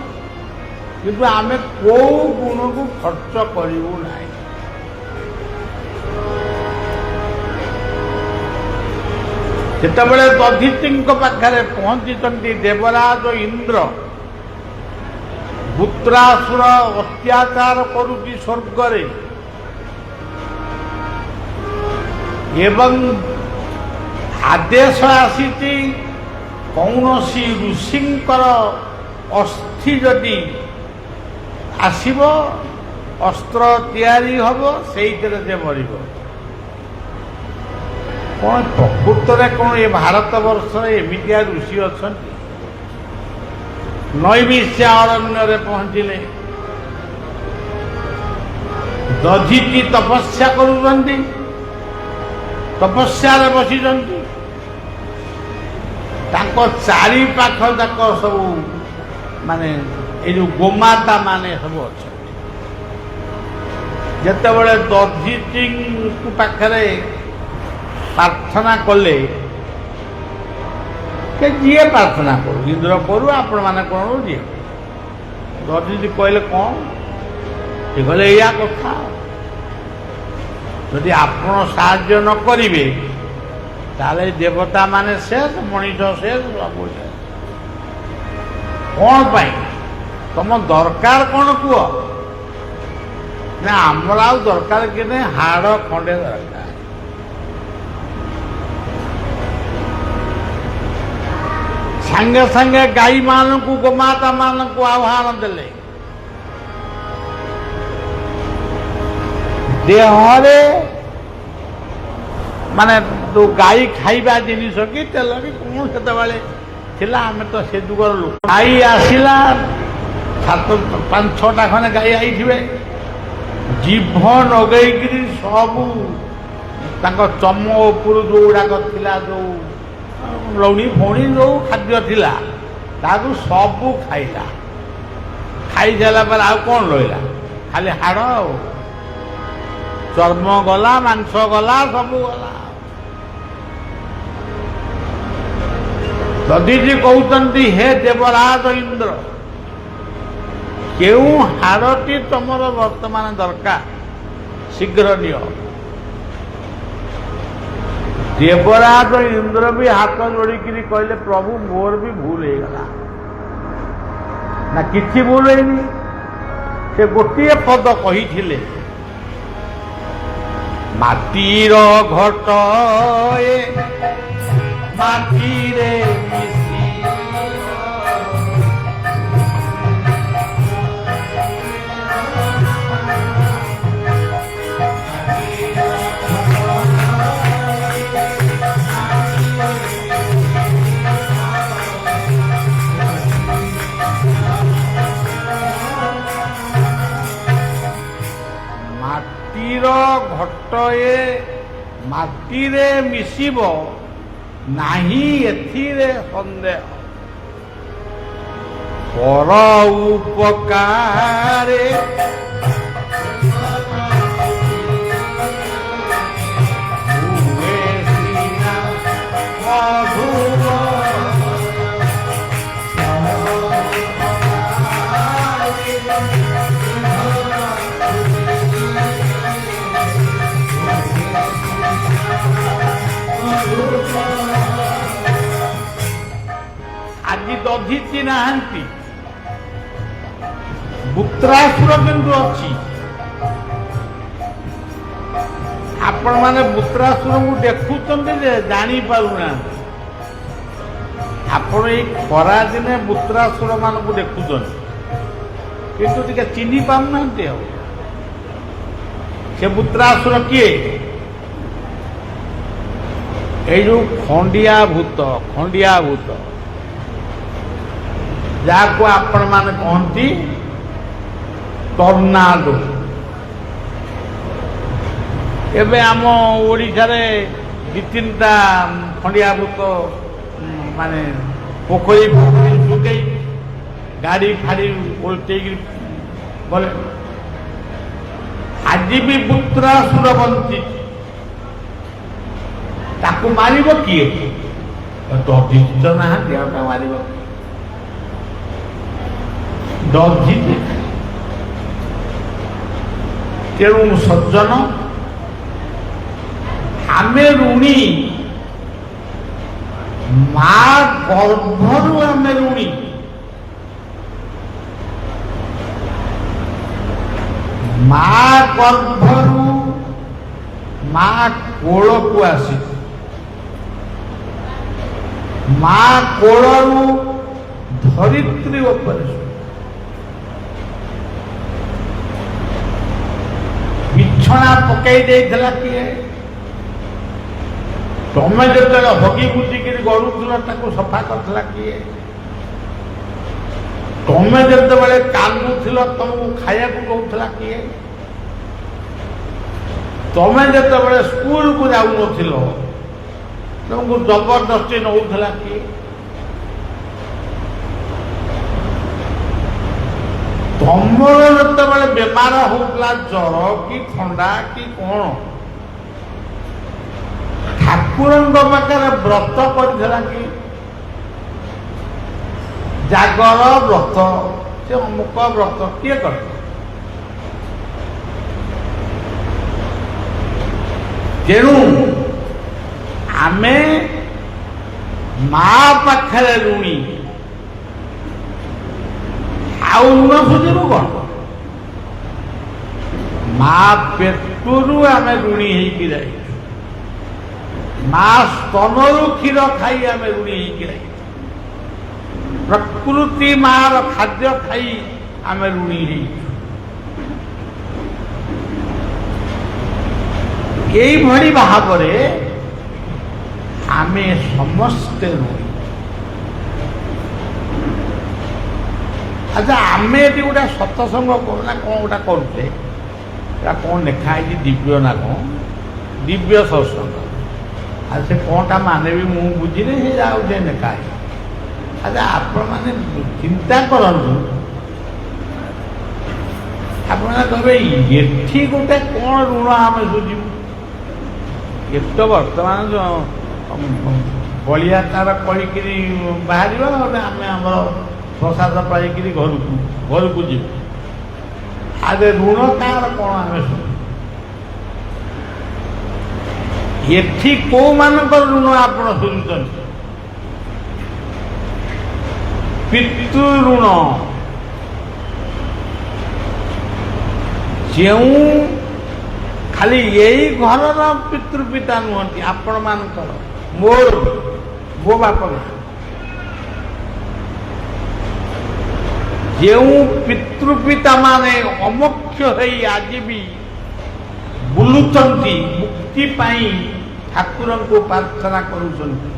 କିନ୍ତୁ ଆମେ କୋଉ ଗୁଣକୁ ଖର୍ଚ୍ଚ କରିବୁ ନାହିଁ। ଯେତେବେଳେ ଦଧିଚିଙ୍କ ପାଖରେ ପହଞ୍ଚିଛନ୍ତି ଦେବରାଜ ଇନ୍ଦ୍ର, ବୃତ୍ରାସୁର ଅତ୍ୟାଚାର କରୁଛି ସ୍ୱର୍ଗରେ ଏବଂ ଆଦେଶ ଆସିଛି କୌଣସି ଋଷିଙ୍କର ଅସ୍ଥି ଯଦି ଆସିବ, ଅସ୍ତ୍ର ତିଆରି ହବ, ସେଇଥିରେ ସେ ମରିବ। କ'ଣ ପ୍ରକୃତରେ କ'ଣ ଏ ଭାରତ ବର୍ଷରେ ଏମିତିଆ ଋଷି ଅଛନ୍ତି? ନୈମିଷା ଅରଣ୍ୟରେ ପହଞ୍ଚିଲେ, ଦଧିଚି ତପସ୍ୟା କରୁଛନ୍ତି, ତପସ୍ୟାରେ ବସିଛନ୍ତି, ତାଙ୍କ ଚାରି ପାଖ ଯାକ ସବୁ ମାନେ ଏ ଯୋଉ ଗୋମାତା ମାନେ ସବୁ ଅଛନ୍ତି। ଯେତେବେଳେ ଦଧିଚିଙ୍କୁ ପାଖରେ ପ୍ରାର୍ଥନା କଲେ, કે ଯିଏ ପ୍ରାର୍ଥନା କରୁ, ଇନ୍ଦ୍ର କରୁ, ଆପଣମାନେ କ'ଣ ଯିଏ ଦଧିଚି କହିଲେ କ'ଣ? ସେ କହିଲେ ଏଇଆ କଥା, ଯଦି ଆପଣ ସାହାଯ୍ୟ ନ କରିବେ ତାହେଲେ ଦେବତା ମାନେ ଶେଷ, ମଣିଷ ଶେଷ, ସବୁ ଶେଷ। କ'ଣ ପାଇଁ? ତମ ଦରକାର କ'ଣ କୁହ? ନା ଆମର ଆଉ ଦରକାର କି ନାହିଁ, ହାଡ଼ ଖଣ୍ଡେ ଦରକାର। ସାଙ୍ଗେ ସାଙ୍ଗେ ଗାଈ ମାନଙ୍କୁ, ଗୋମାତା ମାନଙ୍କୁ ଆହ୍ୱାନ ଦେଲେ, ଦେହରେ ମାନେ ଯୋଉ ଗାଈ ଖାଇବା ଜିନିଷ କି ତେଲ କି କ'ଣ ସେତେବେଳେ ଥିଲା, ଆମେ ତ ସେ ଯୁଗର ଲୋକ। ଗାଈ ଆସିଲା, 5-6ଟା ଖଣ୍ଡେ ଗାଈ ଆଇଥିବେ, ଜିଭ ଲଗେଇକିରି ସବୁ ତାଙ୍କ ଚମ ଉପରୁ ଯୋଉଗୁଡ଼ାକ ଥିଲା, ଯୋଉ ଲହୁଣୀ ଫଉଣୀ ଯୋଉ ଖାଦ୍ୟ ଥିଲା, ତାକୁ ସବୁ ଖାଇଲା। ଖାଇସାରିଲା ପରେ ଆଉ କ'ଣ ରହିଲା? ଖାଲି ହାଡ଼, ଆଉ ଚର୍ମ ଗଲା, ମାଂସ ଗଲା, ସବୁ ଗଲା। ଦଧିଚି କହୁଛନ୍ତି, ହେ ଦେବରାଜ ଇନ୍ଦ୍ର, କେଉଁ ହାଡ଼ଟି ତମର ବର୍ତ୍ତମାନ ଦରକାର, ଶୀଘ୍ର ନିଅ। ଦେବରାଜ ଇନ୍ଦ୍ର ବି ହାତ ଯୋଡ଼ିକିରି କହିଲେ, ପ୍ରଭୁ ମୋର ବି ଭୁଲ ହେଇଗଲା। ନା କିଛି ଭୁଲ ହେଇନି, ସେ ଗୋଟିଏ ପଦ କହିଥିଲେ, ମାଟିର ଘଟ ଏ ମାଟିରେ ଘଟ ଏ ମାଟିରେ ମିଶିବ ନାହିଁ, ଏଥିରେ ସନ୍ଦେହ। ପର ଉପକାରେ ଆଜି ଦଧିଚି ନାହାନ୍ତି, ବୃତ୍ରାସୁର କିନ୍ତୁ ଅଛି। ଆପଣମାନେ ବୃତ୍ରାସୁରଙ୍କୁ ଦେଖୁଛନ୍ତି ଯେ ଜାଣିପାରୁନାହାନ୍ତି। ଆପଣ ଏଇ ଖରାଦିନେ ବୃତ୍ରାସୁର ମାନଙ୍କୁ ଦେଖୁଛନ୍ତି, କିନ୍ତୁ ଟିକେ ଚିହ୍ନି ପାରୁନାହାନ୍ତି। ଆଉ ସେ ବୃତ୍ରାସୁର କିଏ? ଏଇ ଯୋଉ ଖଣ୍ଡିଆ ଭୂତ, ଯାହାକୁ ଆପଣମାନେ କହନ୍ତି ଟର୍ନାଡୋ। ଏବେ ଆମ ଓଡ଼ିଶାରେ ଦି ତିନିଟା ଖଣ୍ଡିଆଭୂତ ମାନେ ପୋଖରୀ ଶୁଖେଇ ଗାଡ଼ି ଫାଡ଼ି ଓଲଟେଇକି ଗଲେ। ଆଜି ବି ପୁତ୍ରାସୁର ବଞ୍ଚିଛି, ତାକୁ ମାରିବ କିଏ? ଦଧିଚ ନାହାନ୍ତି, ଆଉ ତାକୁ ମାରିବ ଦଧିଛି। ତେଣୁ ସଜ୍ଜନ, ଆମେ ଋଣୀ, ମା ଗର୍ଭରୁ ଆମେ ଋଣୀ। ମା ଗର୍ଭରୁ ମା କୋଳକୁ ଆସି, ମା କୋଳରୁ ଧରିତ୍ରୀ ଉପରେ ବିଛଣା ପକାଇ ଦେଇଥିଲା କିଏ? ତମେ ଯେତେବେଳେ ହଗି ବୁଝିକିରି ଗଡୁଥିଲ ତାକୁ ସଫା କରିଥିଲା କିଏ? ତମେ ଯେତେବେଳେ କାନ୍ଦୁଥିଲ ତମକୁ ଖାଇବାକୁ ଦଉଥିଲା କିଏ? ତମେ ଯେତେବେଳେ ସ୍କୁଲକୁ ଯାଉନଥିଲ ତମକୁ ଜବରଦସ୍ତି ନଉଥିଲା କିଏ? ତମର ଯେତେବେଳେ ବେମାର ହଉଥିଲା, ଜର କି ଥଣ୍ଡା କି କଣ, ଠାକୁରଙ୍କ ପାଖରେ ବ୍ରତ କରିଥିଲା କି? ଜାଗର ବ୍ରତ, ସେ ଅମୁକ ବ୍ରତ କିଏ କରେ? ତେଣୁ ଆମେ ମା ପାଖରେ ଋଣୀ, ଆଉ ଋଣ ସୁଝିବୁ କଣ? ମା ପେଟରୁ ଆମେ ଋଣୀ ହେଇକି ଯାଇଛୁ, ମା ସ୍ତନରୁ କ୍ଷୀର ଖାଇ ଆମେ ଋଣୀ ହେଇକି ଯାଇଛୁ, ପ୍ରକୃତି ମାର ଖାଦ୍ୟ ଖାଇ ଆମେ ଋଣୀ ହେଇଛୁ। এইଭଳି ଭାବରେ ଆମେ ସମସ୍ତେ ଋଣୀ। ଆଚ୍ଛା, ଆମେ ଏଠି ଗୋଟେ ସତ୍ସଙ୍ଗ କରୁନା କଣ ଗୋଟେ କରୁଛେ, ଏଟା କଣ ଲେଖା ହେଇଛି ଦିବ୍ୟ ନା କଣ, ଦିବ୍ୟ ସତ୍ସଙ୍ଗ। ଆଉ ସେ କଣଟା ମାନେ ବି ମୁଁ ବୁଝିନି, ସେ ଯାଉଛି ଲେଖା ହେଇଛି। ଆଚ୍ଛା, ଆପଣମାନେ ଚିନ୍ତା କରନ୍ତୁ, ଆପଣମାନେ କହିବେ ଏଠି ଗୋଟେ କଣ ଋଣ ଆମେ ସୁଝିବୁ? ଏଠି ତ ବର୍ତ୍ତମାନ ବଳିଆ ତାର କହିକିରି ବାହାରିବା, ଗୋଟେ ଆମେ ଆମର ପ୍ରସାଦ ପାଇକିରି ଘରକୁ ଯିବୁ। ଆରେ ଋଣ ତାର କଣ ଆମେ ଶୁଣୁ? ଏଠି କୋଉମାନଙ୍କର ଋଣ ଆପଣ ଶୁଣୁଛନ୍ତି? ପିତୃ ଋଣ। ଯେଉଁ ଖାଲି ଏଇ ଘରର ପିତୃପିତା ନୁହନ୍ତି, ଆପଣ ମାନଙ୍କର, ମୋର, ମୋ ବାପ ମା, ଯେଉଁ ପିତୃପିତା ମାନେ ଅମୋକ୍ଷ ହେଇ ଆଜି ବି ବୁଲୁଛନ୍ତି, ମୁକ୍ତି ପାଇଁ ଠାକୁରଙ୍କୁ ପ୍ରାର୍ଥନା କରୁଛନ୍ତି।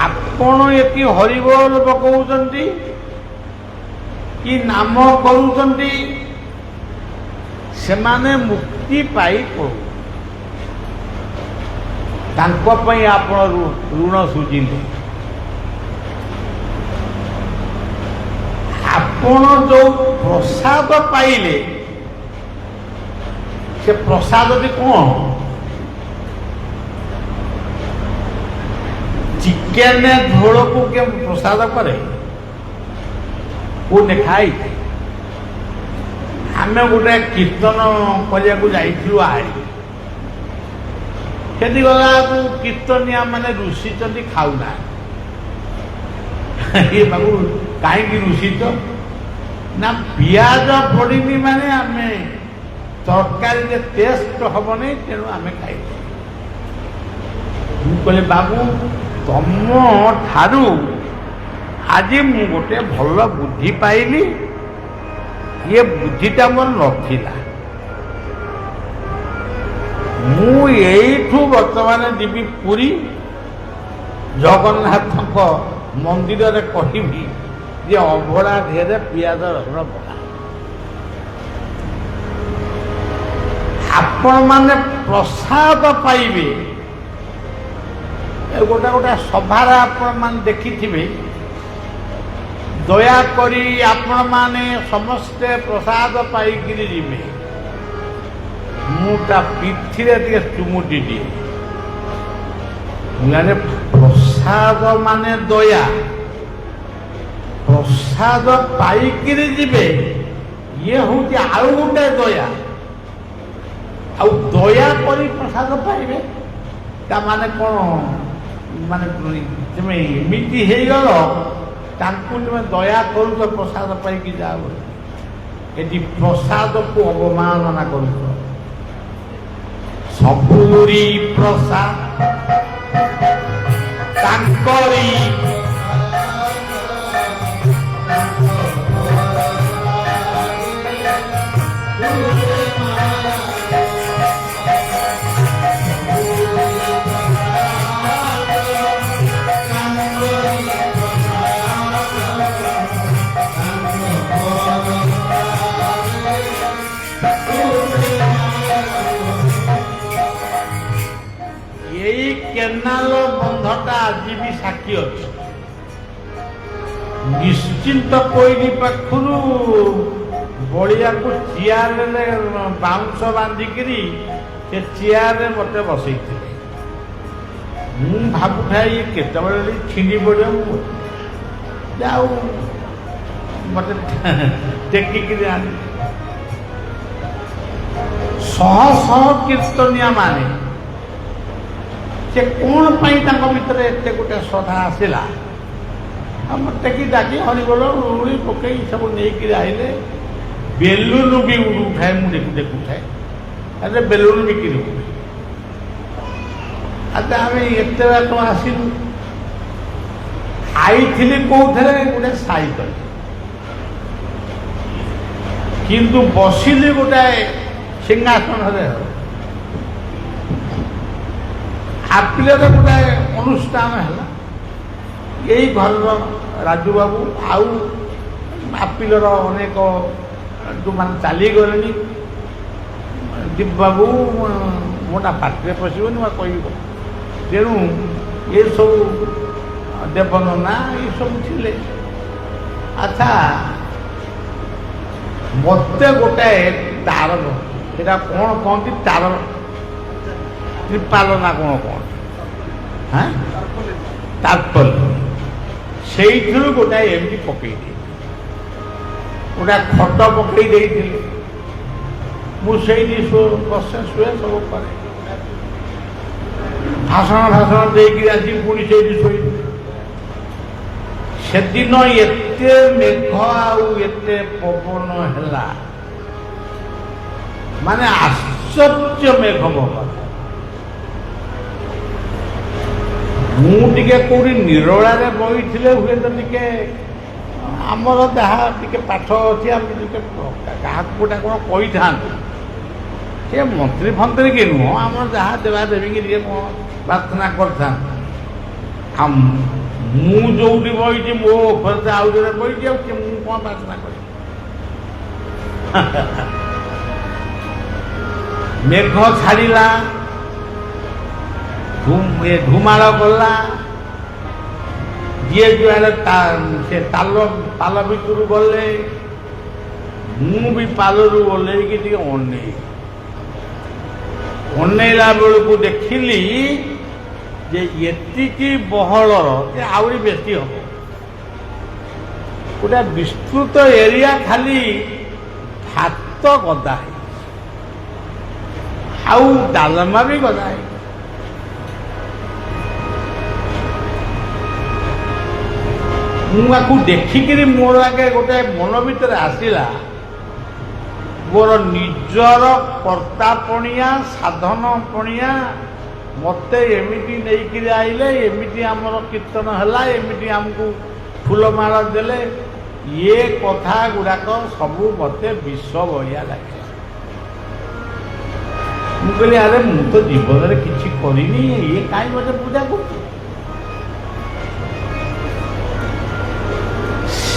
ଆପଣ ଏଠି ହରିବୋଲ ପକାଉଛନ୍ତି କି ନାମ କରୁଛନ୍ତି, ସେମାନେ ମୁକ୍ତି ପାଇ କରୁ, ତାଙ୍କ ପାଇଁ ଆପଣ ଋଣ ସୁଝିଲେ। ଆପଣ ଯୋଉ ପ୍ରସାଦ ପାଇଲେ, ସେ ପ୍ରସାଦଟି କଣ? ଚିକେନ ଝୋଳକୁ କେ ପ୍ରସାଦ କରେ? କୋଉଠି ଖାଇଛି? ଆମେ ଗୋଟେ କୀର୍ତ୍ତନ କରିବାକୁ ଯାଇଥିଲୁ ଆଳି, ସେଠି ଗଲାକୁ କୀର୍ତ୍ତନିଆ ମାନେ ରୁଷିଛନ୍ତି, ଖାଉନାହାନ୍ତି। ଏ ବାବୁ କାହିଁକି ରୁଷିଛ? ନା ପିଆଜ ପଡ଼ିନି ମାନେ ଆମେ ତରକାରୀରେ ଟେଷ୍ଟ ହବନି, ତେଣୁ ଆମେ ଖାଇବୁ। ମୁଁ କହିଲି ବାବୁ, ତମ ଠାରୁ ଆଜି ମୁଁ ଗୋଟେ ଭଲ ବୁଦ୍ଧି ପାଇଲି, ଇଏ ବୁଦ୍ଧିଟା ମୋର ନଥିଲା। ମୁଁ ଏଇଠୁ ବର୍ତ୍ତମାନ ଯିବି ପୁରୀ, ଜଗନ୍ନାଥଙ୍କ ମନ୍ଦିରରେ କହିବି ଯେ ଅଭଡ଼ା ଢେରେ ପିଆଜ ରସୁଣ ପକା। ଆପଣମାନେ ପ୍ରସାଦ ପାଇବେ। ଗୋଟେ ଗୋଟେ ସଭାରେ ଆପଣମାନେ ଦେଖିଥିବେ, ଦୟାକରି ଆପଣମାନେ ସମସ୍ତେ ପ୍ରସାଦ ପାଇକିରି ଯିବେ। ମୁଁ ତା ପିଠିରେ ଟିକେ ଚୁମୁଟି ଦିଏ। ମାନେ ପ୍ରସାଦ ମାନେ ଦୟା। ପ୍ରସାଦ ପାଇକିରି ଯିବେ, ଇଏ ହଉଛି ଆଉ ଗୋଟେ ଦୟା। ଆଉ ଦୟା କରି ପ୍ରସାଦ ପାଇବେ, ତା ମାନେ କ'ଣ? ମାନେ ତୁମେ ଏମିତି ହେଇଗଲ, ତାଙ୍କୁ ତୁମେ ଦୟା କରୁଛ ପ୍ରସାଦ ପାଇକି ଯାଅ। ଏଠି ପ୍ରସାଦକୁ ଅବମାନନା କରୁଛ। ସବୁରି ପ୍ରସାଦ ତାଙ୍କରି, ଏଇ କେନାଲ ବନ୍ଧଟା ଆଜି ବି ସାକ୍ଷୀ ଅଛି। ନିଶ୍ଚିନ୍ତ କୋଇଲି ପାଖରୁ ବଳିଆକୁ ଚିଆରରେ ବାଉଁଶ ବାନ୍ଧିକିରି ସେ ଚିଆରରେ ମୋତେ ବସେଇଥିଲେ। ମୁଁ ଭାବୁଥାଏ ଇଏ କେତେବେଳେ ଛିଣ୍ଡି ପଡ଼ିବ। ମୁଁ ଆଉ ମୋତେ ଟେକିକିରି ଆଣି ଶହ ଶହ କୀର୍ତ୍ତନିଆ ମାନେ, ସେ କ'ଣ ପାଇଁ ତାଙ୍କ ଭିତରେ ଏତେ ଗୋଟେ ଶ୍ରଦ୍ଧା ଆସିଲା? ମୋତେ କି ଡାକି ହରିବୋଲ ଉଳି ପକେଇ ସବୁ ନେଇକିରି ଆଇଲେ। ବେଲୁନ ବି ଉଡ଼ୁଥାଏ, ମୁଁ ଦେଖୁଥାଏ। ଆରେ ବେଲୁନ ବିକ୍ରି ହୁଏ। ଆଚ୍ଛା, ଆମେ ଏତେ ବାଟ ଆସିଲୁ, ଆଇଥିଲି କୋଉଥିରେ? ଗୋଟେ ସାଇକେଲ। କିନ୍ତୁ ବସିଲି ଗୋଟାଏ ସିଂହାସନରେ। ଆপিଲରେ ଗୋଟାଏ ଅନୁଷ୍ଠାନ ହେଲା। ଏଇ ଘରର ରାଜୁବାବୁ ଆଉ ଆপিଲର ଅନେକ ଯେଉଁମାନେ ଚାଲିଗଲେଣି, ଦୀପ ବାବୁ ମୋଟା ପାଟିରେ ପଶିବନି, ମୁଁ କହିବି। ତେଣୁ ଏସବୁ ଦେବନନା ଏସବୁ ଥିଲେ। ଆଚ୍ଛା, ମୋତେ ଗୋଟାଏ ତାର, ସେଟା କ'ଣ କହନ୍ତି, ତାର ତ୍ରିପାଲ ନା କ'ଣ କହନ୍ତି, ହଁ, ତାରପଲି, ସେଇଥିରୁ ଗୋଟାଏ ଏମିତି ପକେଇ ଦେଇଥିଲି। ଗୋଟାଏ ଖଟ ପକେଇ ଦେଇଥିଲି। ମୁଁ ସେଇଠି ବସେ, ଶୁଏ, ସବୁ କରେ। ଭାଷଣ ଦେଇକି ଆସି ପୁଣି ସେଇଠି ଶୋଇଲି। ସେଦିନ ଏତେ ମେଘ ଆଉ ଏତେ ପବନ ହେଲା, ମାନେ ଆଶ୍ଚର୍ଯ୍ୟ ମେଘ ପବନ। ମୁଁ ଟିକେ କୋଉଠି ନିରୋଳାରେ ବହିଥିଲେ ହୁଏତ ଟିକେ ଆମର ଯାହା ଟିକେ ପାଠ ଅଛି, ଆମେ ଟିକେ କାହାକୁ ଗୋଟେ କ'ଣ କହିଥାନ୍ତୁ। ସେ ମନ୍ତ୍ରୀ ଫନ୍ତ୍ରୀ କି ନୁହଁ, ଆମର ଯାହା ଦେବା ଦେବୀକି ଟିକେ ପ୍ରାର୍ଥନା କରିଥାନ୍ତୁ। ଆଉ ମୁଁ ଯୋଉଠି ବହିଛି, ମୋ ଉପରେ ଆଉ ଜଣେ ବହିଛି, ଆଉ ମୁଁ କ'ଣ ପ୍ରାର୍ଥନା କରିବି? ମେଘ ଛାଡ଼ିଲା, ଧୁମାଳ ଗଲା। ଯିଏ ଯୁଆଡ଼େ ସେ ପାଲ ଭିତରୁ ଗଲେ, ମୁଁ ବି ପାଲରୁ ଓହ୍ଲେଇକି ଟିକେ ଅନେଇଲା ବେଳକୁ ଦେଖିଲି ଯେ ଏତିକି ବହଳର ଯେ ଆହୁରି ବେଶୀ ହବ। ଗୋଟେ ବିସ୍ତୃତ ଏରିଆ ଖାଲି ଭାତ ଗଦା ହେଇଛି, ଆଉ ଡାଲମା ବି ଗଦା ହେଇଛି। ମୁଁ ଆକୁ ଦେଖିକିରି ମୋର ଆଗେ ଗୋଟେ ମନ ଭିତରେ ଆସିଲା, ମୋର ନିଜର କର୍ତ୍ତାପଣିଆ ସାଧନପଣିଆ ମୋତେ ଏମିତି ନେଇକିରି ଆଇଲେ, ଏମିତି ଆମର କୀର୍ତ୍ତନ ହେଲା, ଏମିତି ଆମକୁ ଫୁଲମାଳ ଦେଲେ। ଇଏ କଥା ଗୁଡ଼ାକ ସବୁ ମୋତେ ବିଷ ଭଳିଆ ଲାଗିଲା। ମୁଁ କହିଲି, ଆରେ ମୁଁ ତ ଜୀବନରେ କିଛି କରିନି, ଇଏ କାହିଁ ମୋତେ ପୂଜା କରୁଛି?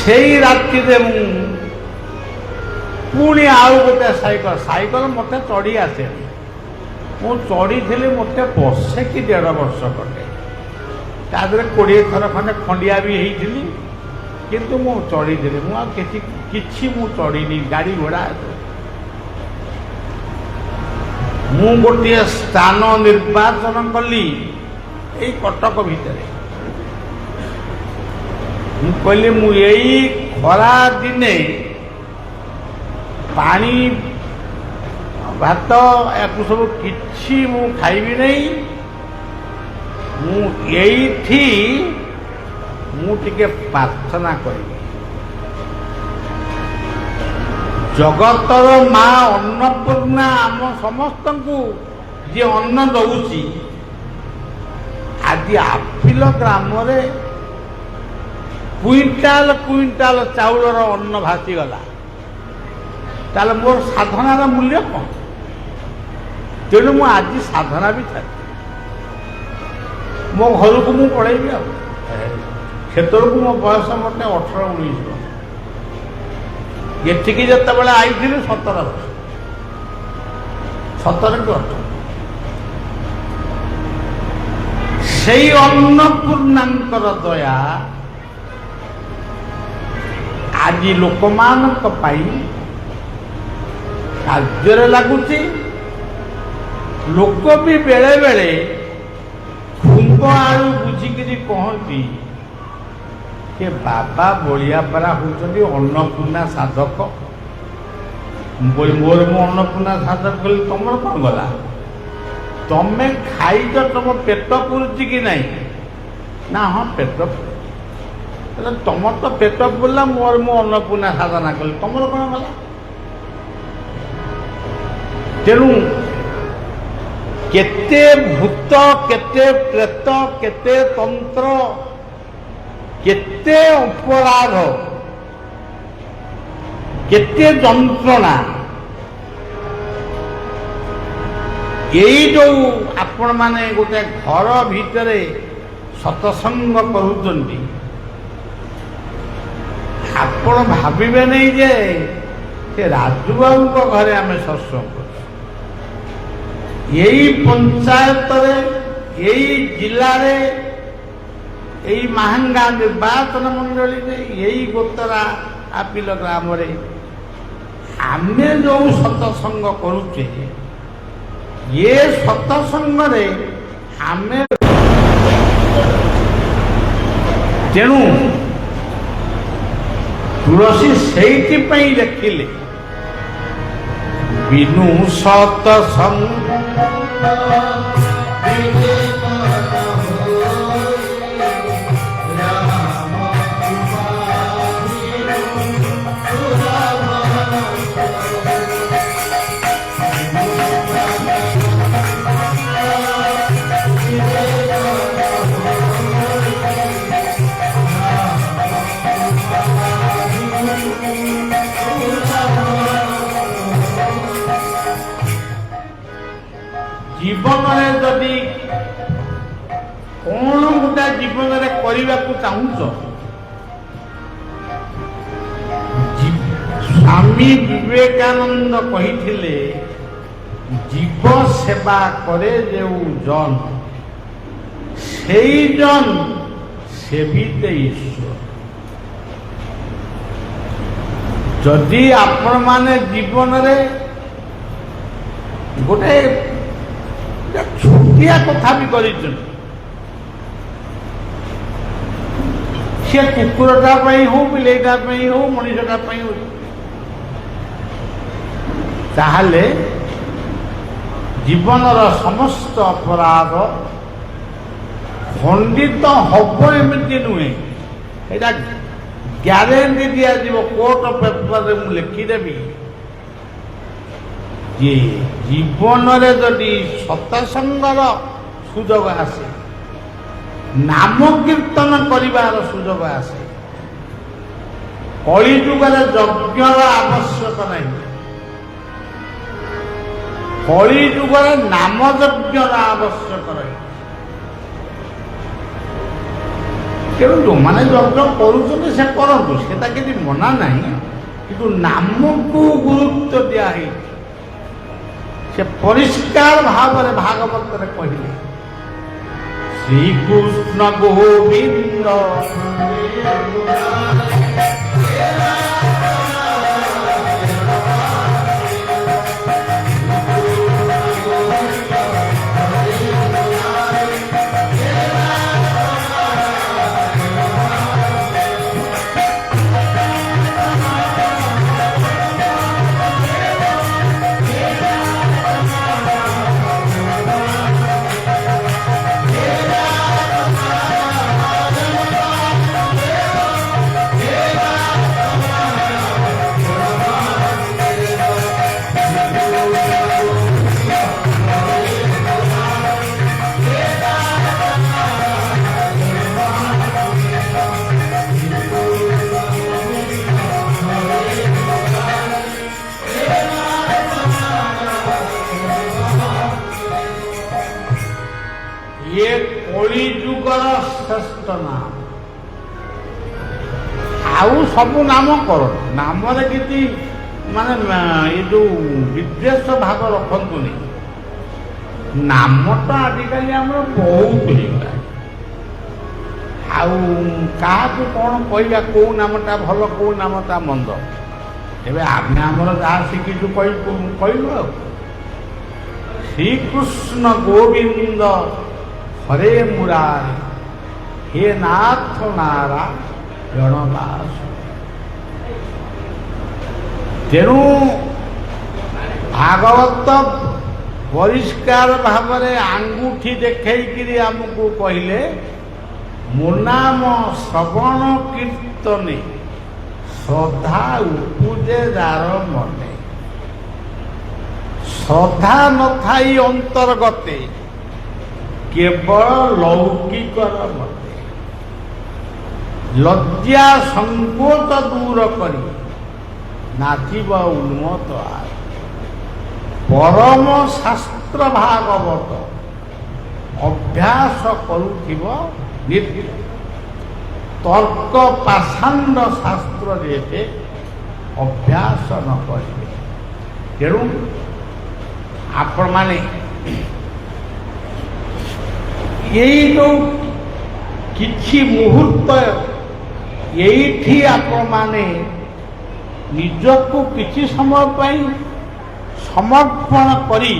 ସେଇ ରାତିରେ ମୁଁ ପୁଣି ଆଉ ଗୋଟେ ସାଇକେଲ ମୋତେ ଚଢ଼ି ଆସେନି। ମୁଁ ଚଢ଼ିଥିଲି ମୋତେ ବର୍ଷେ କି 1.5 ବର୍ଷ କଟେ। ତା ଦେହରେ 20 ଥର ଖଣ୍ଡେ ଖଣ୍ଡିଆ ବି ହେଇଥିଲି, କିନ୍ତୁ ମୁଁ ଚଢ଼ିଥିଲି। ମୁଁ ଆଉ କିଛି ମୁଁ ଚଢ଼ିନି ଗାଡ଼ି ଘୋଡ଼ା। ମୁଁ ଗୋଟିଏ ସ୍ଥାନ ନିର୍ବାଚନ କଲି ଏଇ କଟକ ଭିତରେ। ମୁଁ କହିଲି ମୁଁ ଏଇ ଖରା ଦିନେ ପାଣି ଭାତ ୟାକୁ ସବୁ କିଛି ମୁଁ ଖାଇବି ନାହିଁ। ମୁଁ ଏଇଠି ମୁଁ ଟିକେ ପ୍ରାର୍ଥନା କରିବି। ଜଗତର ମା ଅନ୍ନପୂର୍ଣ୍ଣା ଆମ ସମସ୍ତଙ୍କୁ ଯିଏ ଅନ୍ନ ଦଉଛି, ଆଜି ଆଫିଲ ଗ୍ରାମରେ କୁଇଣ୍ଟାଲ କୁଇଣ୍ଟାଲ ଚାଉଳର ଅନ୍ନ ଭାସିଗଲା, ତାହେଲେ ମୋର ସାଧନାର ମୂଲ୍ୟ କ'ଣ? ତେଣୁ ମୁଁ ଆଜି ସାଧନା ବି ଛାଡ଼ି ମୋ ଘରକୁ ମୁଁ ପଳେଇବି। ଆଉ ସେତେବେଳକୁ ମୋ ବୟସ ମୋତେ 18-19 ବର୍ଷ। ଏଠିକି ଯେତେବେଳେ ଆଇଥିଲି 17 ବର୍ଷ, 17 କି 18। ସେଇ ଅନ୍ନପୂର୍ଣ୍ଣାଙ୍କର ଦୟା ଆଜି ଲୋକମାନଙ୍କ ପାଇଁ କାର୍ଯ୍ୟରେ ଲାଗୁଛି। ଲୋକ ବି ବେଳେ ବେଳେ ଖୁମ୍ବ ଆଳୁ ବୁଝିକିରି କହନ୍ତି ଯେ ବାବା ବଳିଆପରା ହେଉଛନ୍ତି ଅନ୍ନପୂର୍ଣ୍ଣା ସାଧକ। ମୋର ମୁଁ ଅନ୍ନପୂର୍ଣ୍ଣା ସାଧକ କଲି, ତମର କ'ଣ ଗଲା? ତମେ ଖାଇଛ, ତମ ପେଟ ପୁରୁଛି କି ନାହିଁ? ନା ହଁ ପେଟ ପୁରୁଛି। ତମର ତ ପେଟ ପୁରିଲା, ମୋର ମୁଁ ଅନ୍ନପୂର୍ଣ୍ଣା ସାଧନା କଲି, ତମର କ'ଣ ଗଲା? ତେଣୁ କେତେ ଭୂତ, କେତେ ପ୍ରେତ, କେତେ ତନ୍ତ୍ର, କେତେ ଅପରାଧ, କେତେ ଯନ୍ତ୍ରଣା, ଏଇ ଯୋଉ ଆପଣମାନେ ଗୋଟେ ଘର ଭିତରେ ସତ୍ସଙ୍ଗ କରୁଛନ୍ତି, ଆପଣ ଭାବିବେ ନାହିଁ ଯେ ସେ ରାଜୁବାବୁଙ୍କ ଘରେ ଆମେ ସତ୍ସଙ୍ଗ କରୁଛୁ। ଏଇ ପଞ୍ଚାୟତରେ, ଏଇ ଜିଲ୍ଲାରେ, ଏଇ ମାହାଙ୍ଗା ନିର୍ବାଚନ ମଣ୍ଡଳୀରେ, ଏଇ ଗୋତରା ଆপিଲ ଗ୍ରାମରେ ଆମେ ଯୋଉ ସତ୍ସଙ୍ଗ କରୁଛେ, ଏ ସତ୍ସଙ୍ଗରେ ଆମେ ତେଣୁ ତୁଳସୀ ସେଇଥିପାଇଁ ଲେଖିଲେ ବିନୁ ସତ୍ସଙ୍ଗ ଜୀବନରେ ଯଦି କ'ଣ ଗୋଟେ ଜୀବନରେ କରିବାକୁ ଚାହୁଁଛ, ସ୍ୱାମୀ ବିବେକାନନ୍ଦ କହିଥିଲେ ଜୀବ ସେବା କରେ ଯେଉଁ ଜନ, ସେଇ ଜନ ସେବିତେ ଈଶ୍ୱର। ଯଦି ଆପଣମାନେ ଜୀବନରେ ଗୋଟେ ଛୋଟିଆ କଥା ବି କରିଛନ୍ତି, ସେ କୁକୁରଟା ପାଇଁ ହଉ, ବିଲେଇଟା ପାଇଁ ହଉ, ମଣିଷଟା ପାଇଁ ହଉ, ତାହେଲେ ଜୀବନର ସମସ୍ତ ଅପରାଧ ଖଣ୍ଡିତ ହବ ଏମିତି ନୁହେଁ। ଏଇଟା ଗ୍ୟାରେଣ୍ଟି ଦିଆଯିବ, କୋର୍ଟ ପେପରରେ ମୁଁ ଲେଖିଦେବି ଯେ ଜୀବନରେ ଯଦି ସତ୍ସଙ୍ଗର ସୁଯୋଗ ଆସେ, ନାମ କୀର୍ତ୍ତନ କରିବାର ସୁଯୋଗ ଆସେ, କଳିଯୁଗରେ ଯଜ୍ଞର ଆବଶ୍ୟକ ନାହିଁ, କଳିଯୁଗରେ ନାମ ଯଜ୍ଞର ଆବଶ୍ୟକ ରହିବ। ତେଣୁ ଯେଉଁମାନେ ଯଜ୍ଞ କରୁଛନ୍ତି ସେ କରନ୍ତୁ, ସେଟା କିଛି ମନା ନାହିଁ, କିନ୍ତୁ ନାମକୁ ଗୁରୁତ୍ୱ ଦିଆହେଇଛି। से परिष्कार भाव में भागवत रे कहले श्रीकृष्ण गोविंद ये कली जुगर श्रेष्ठ नाम आउ सब नाम कर नाम कि माने ये जो विद्वेष भाग रखतुनि नाम तो आजिकल आम बहुत होगा क्या कौन कहवा कौ नामटा भल कौ नामटा मंद एवं आम आमर जहाँ शिखीचु कहलु श्रीकृष्ण गोविंद हरे मुरारी हे नाथ नारायण दास तेणु भागवत परिष्कार भाव में आंगुठी देखी आमको कहले मो नाम श्रवण कीर्तने श्रद्धा उपजे जार मने श्रद्धा न थाई अंतर्गते केवल लौकिकर मते लज्जा संकोच दूर करी नाचिब उन्मत आय परम शास्त्र भागवत अभ्यास करुथिब नित्य तर्क पाषांड शास्त्र जेते अभ्यास न करिबे तेणु आपण माने यही जो किछि मुहूर्त यही आपण माने निजको किछि समय पाई समर्पण करी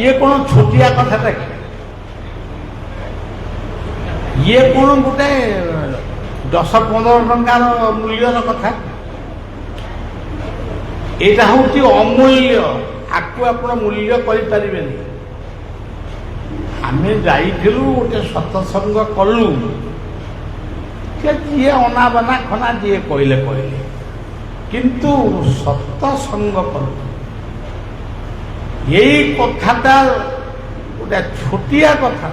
ये कौन छोटिया कथा ये कौन गोटे 10-15 टंकार मूल्यर कथा यहाँ हूँ अमूल्य आपको आप मूल्य करें आम जाइलु गोटे सत्संग कलु जी अनाबना खना जी कहले किंतु सत्संग कलु यही कथाटा गोटे छोटिया कथा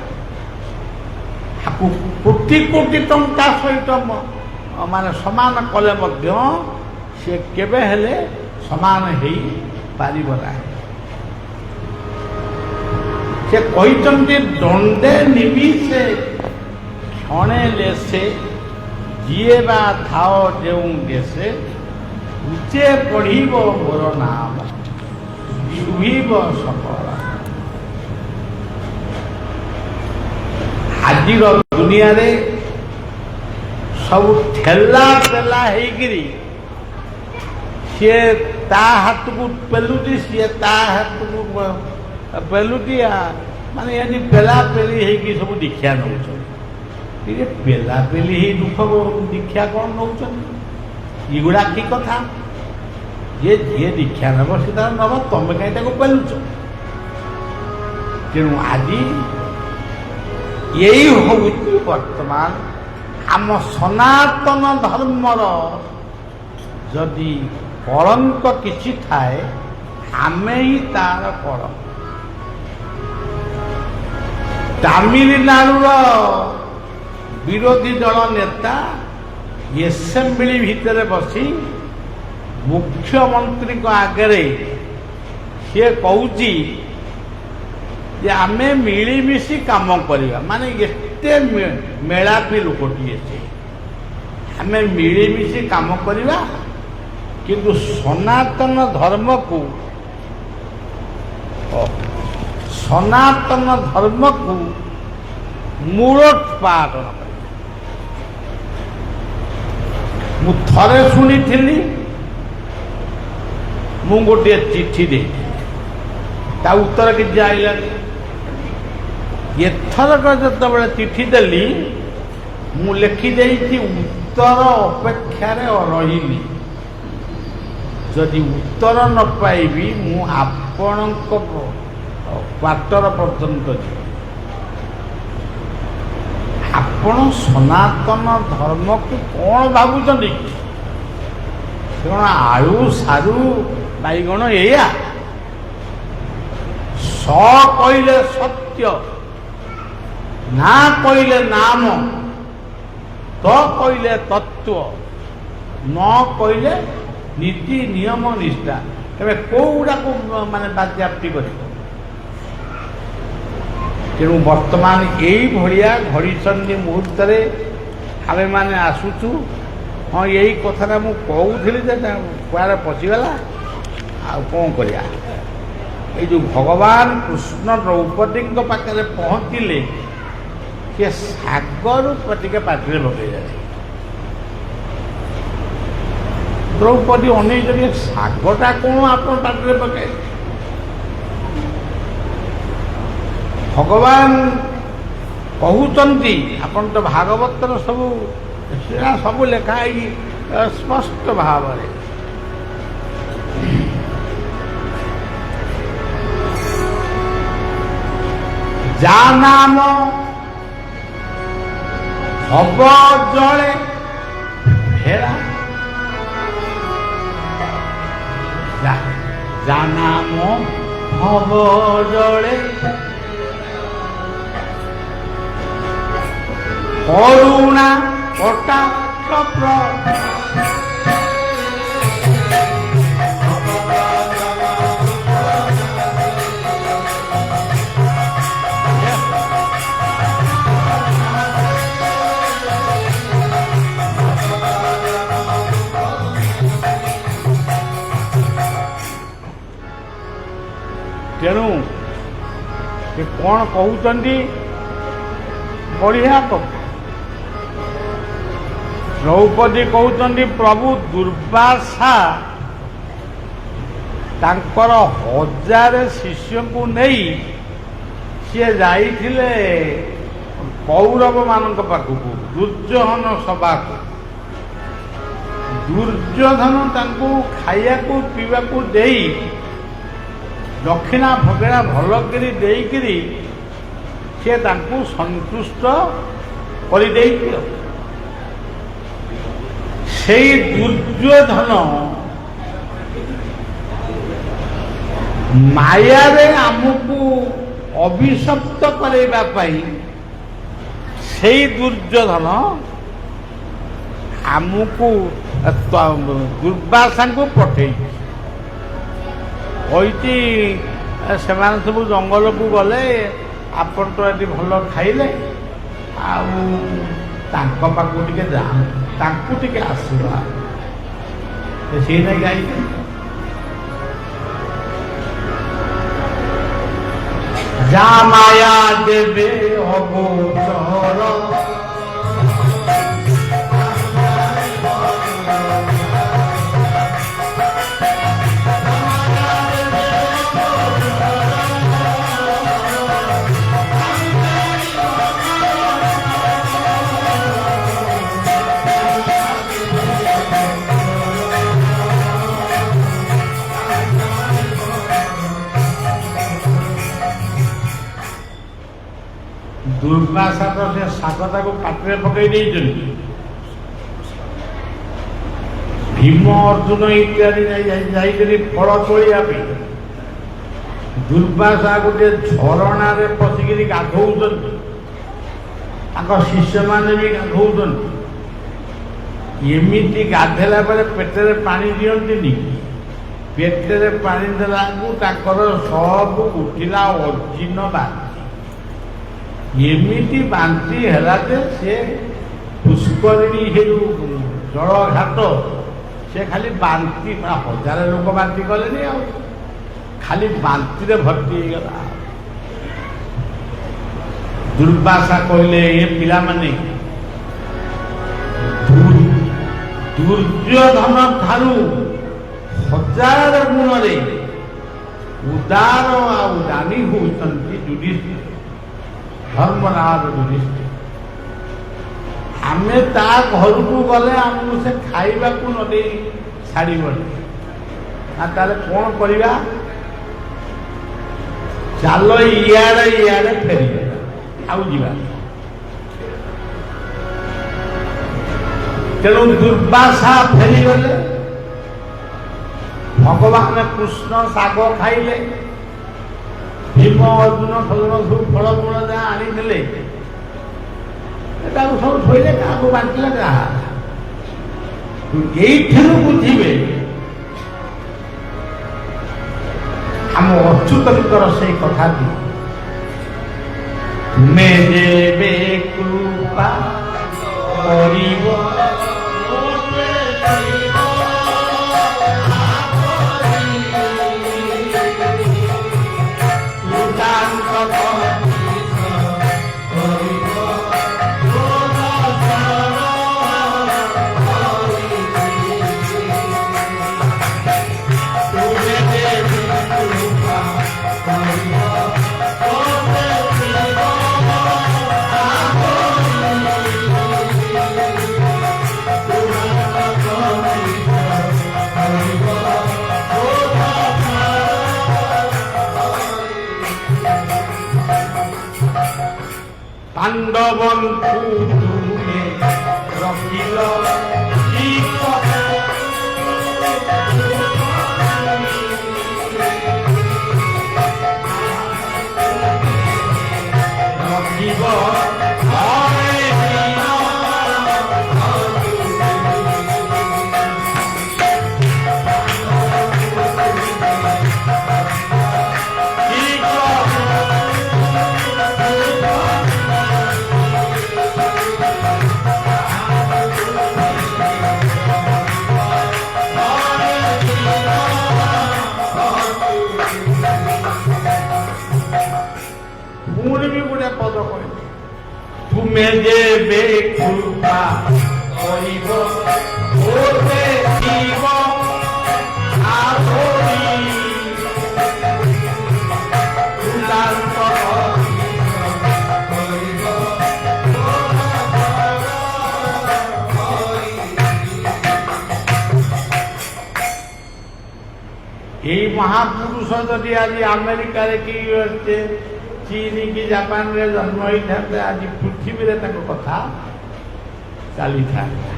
कोटि कोटि टंका सहित माने समान कले सी केबे हेले समान हो पारिब ना से कहते दंडे निमिषे क्षणे लेसे जीए बा थाओ जो देशे उचे पढ़िब मोर नाम शुभिब सफल आजिर दुनिया रे सब ठेला पेला हेगिरी सी ता हाथ को पेलुटी सी ता हाथ को पेलुटी माने ये पेला पेली है सब दीक्षा नौ पेला पेली ही दुख दीक्षा कौन नौ युड़ा की कथा ये जी दीक्षा नब सी नब तुम कहीं पेलुच तेणु आज यही हूँ वर्तमान आम सनातन धर्मर जदि कलंक किछि थाए आमे ही तार कलंक तामिलनाडुर विरोधी दल नेता एसेम्बली भितर बसी मुख्यमंत्री आगे सी कहूँ जे आमे मिलीमिशी काम करवा माने एते मेलापी लोकटी से आमे मिलीमिशी काम करवा किंतु सनातन धर्म को ସନାତନ ଧର୍ମକୁ ମୂଳୋତ୍ପାଟନ କରି। ମୁଁ ଥରେ ଶୁଣିଥିଲି, ମୁଁ ଗୋଟିଏ ଚିଠି ଦେଇଥିଲି, ତା ଉତ୍ତର କିଛି ଆଇଲାନି। ଏଥରକ ଯେତେବେଳେ ଚିଠି ଦେଲି, ମୁଁ ଲେଖିଦେଇଛି ଉତ୍ତର ଅପେକ୍ଷାରେ ରହିଲି। ଯଦି ଉତ୍ତର ନ ପାଇବି ମୁଁ ଆପଣଙ୍କ କ୍ୱାର୍ଟର ପର୍ଯ୍ୟନ୍ତ ଯିବି। ଆପଣ ସନାତନ ଧର୍ମକୁ କ'ଣ ଭାବୁଛନ୍ତି? କ'ଣ ଆଳୁ ସାରୁ ବାଇଗଣ ଏଇଆ? ସ କହିଲେ ସତ୍ୟ, ନା କହିଲେ ନାମ, ତ କହିଲେ ତତ୍ଵ, ନ କହିଲେ ନୀତି ନିୟମ ନିଷ୍ଠା। ତେବେ କୋଉଗୁଡ଼ାକୁ ମାନେ ବାଜ୍ୟାପ୍ତି କରିବ? ତେଣୁ ବର୍ତ୍ତମାନ ଏଇଭଳିଆ ଘଡ଼ିସନ୍ଧି ମୁହୂର୍ତ୍ତରେ ଆମେମାନେ ଆସୁଛୁ। ହଁ, ଏଇ କଥାଟା ମୁଁ କହୁଥିଲି ଯେ କୁଆଡ଼େ ପଶିଗଲା। ଆଉ କ'ଣ କରିବା? ଏଇ ଯେଉଁ ଭଗବାନ କୃଷ୍ଣ ଦ୍ରୌପଦୀଙ୍କ ପାଖରେ ପହଞ୍ଚିଲେ, ସେ ଶାଗରୁ ଟିକେ ପାଟିରେ ପକେଇଦେଲେ। ଦ୍ରୌପଦୀ ଅନେଇଛନ୍ତି, ଶାଗଟା କ'ଣ ଆପଣ ପାଟିରେ ପକାଇଲେ? ଭଗବାନ କହୁଛନ୍ତି, ଆପଣ ତ ଭାଗବତର ସବୁ ସେଟା ସବୁ ଲେଖା ହେଇଛି ସ୍ପଷ୍ଟ ଭାବରେ। ଯା ନାମ ହବ ଜଳେ ଫେରା, ଯା ନାମ ହବ ଜଳେ କରୁଣା କଟାକ୍ଷ ତେଣୁ ସେ କ'ଣ କହୁଛନ୍ତି? ବଢ଼ିଆ କଥା। ଦ୍ରୌପଦୀ କହୁଛନ୍ତି, ପ୍ରଭୁ ଦୁର୍ବାସା ତାଙ୍କର 1000 ଶିଷ୍ୟଙ୍କୁ ନେଇ ସିଏ ଯାଇଥିଲେ କୌରବମାନଙ୍କ ପାଖକୁ, ଦୁର୍ଯ୍ୟୋଧନ ସଭାକୁ। ଦୁର୍ଯ୍ୟୋଧନ ତାଙ୍କୁ ଖାଇବାକୁ ପିଇବାକୁ ଦେଇ ଦକ୍ଷିଣା ଫକ୍ଷିଣା ଭଲକରି ଦେଇକିରି ସେ ତାଙ୍କୁ ସନ୍ତୁଷ୍ଟ କରିଦେଇଥିଲେ। ସେଇ ଦୁର୍ଯ୍ୟୋଧନ ମାୟାରେ ଆମକୁ ଅଭିଶପ୍ତ କରାଇବା ପାଇଁ ସେଇ ଦୁର୍ଯ୍ୟୋଧନ ଆମକୁ ଦୁର୍ବାସାଙ୍କୁ ପଠେଇଛି। କହିଛି ସେମାନେ ସବୁ ଜଙ୍ଗଲକୁ ଗଲେ, ଆପଣ ତ ଏଠି ଭଲ ଖାଇଲେ, ଆଉ ତାଙ୍କ ପାଖକୁ ଟିକେ ଯାଆନ୍ତୁ, ତାଙ୍କୁ ଟିକେ ଆସିବା। ସେଇ ନାଇଁ ଗାଇଛି, যা মায়া দেবে অগোচর ଦୁର୍ବାସା ତ ସେ ଶାଗଟାକୁ ପାଟିରେ ପକେଇ ଦେଇଛନ୍ତି। ଭୀମ ଅର୍ଜୁନ ଇତ୍ୟାଦି ଯାଇକରି ଫଳ ତୋଳିବା ପାଇଁ ଦୁର୍ବାସା ଗୋଟିଏ ଝରଣାରେ ପଶିକିରି ଗାଧଉଛନ୍ତି, ତାଙ୍କ ଶିଷ୍ୟମାନେ ବି ଗାଧଉଛନ୍ତି। ଏମିତି ଗାଧେଇଲା ବେଳେ ପେଟରେ ପାଣି ଦିଅନ୍ତିନି, ପେଟରେ ପାଣି ଦେଲାକୁ ତାଙ୍କର ସବୁ ଉଠିଲା ଅଜିନ ବାନ୍ତି। ଏମିତି ବାନ୍ତି ହେଲା ଯେ ସେ ପୁଷ୍କରିଣୀ ସେ ଯେଉଁ ଜଳଘାଟ, ସେ ଖାଲି ବାନ୍ତି, 1000 ଲୋକ ବାନ୍ତି କଲେନି, ଆଉ ଖାଲି ବାନ୍ତିରେ ଭର୍ତ୍ତି ହେଇଗଲା। ଦୁର୍ବାସା କହିଲେ ଏ ପିଲାମାନେ ଦୁର୍ଯ୍ୟୋଧନ ଠାରୁ 1000 ଗୁଣରେ ଉଦାର ଆଉ ଦାନୀ ହେଉଛନ୍ତି ଯୁଧିଷ୍ଠିର, ଧର୍ମରାଜ ଯୁଧିଷ୍ଠିର। ଆମେ ତା ଘରକୁ ଗଲେ ଆମକୁ ସେ ଖାଇବାକୁ ନ ଦେଇ ଛାଡ଼ିବନି। ତାହେଲେ କ'ଣ କରିବା? ଚାଲ ଇଆଡ଼େ ଫେରିବା, ଆଉ ଯିବା। ତେଣୁ ଦୁର୍ବାସା ଫେରିଗଲେ। ଭଗବାନ କୃଷ୍ଣ ଶାଗ ଖାଇଲେ, ଭୀମ ଅର୍ଜୁନ ସବୁ ଫଳମୂଳ ଯାହା ଆଣିଥିଲେ ତାକୁ ସବୁ ଥୋଇଲେ, କାହାକୁ ବାଣ୍ଟିଲେ କାହା। ଏଇଥିରୁ ବୁଝିବେ ଆମ ଅଚ୍ୟୁତଙ୍କର ସେଇ କଥାଟି, ତୁମେ ଯେବେ କୃପା କରିବ পাণ্ডবন্তু তুমি রখিল রখিব ତୁମେ ଯେବେ କୃପା କରିବ ମୋତେ ଥିବ এই মহাপুরুষ যদি আজ আমেরিকারে কি চীন কি জাপাନରେ জন্ମ ହେଇଥାନ୍ତେ ଆଜି ପୃଥିବୀରେ ତାଙ୍କ କଥା ଚାଲିଥାନ୍ତା।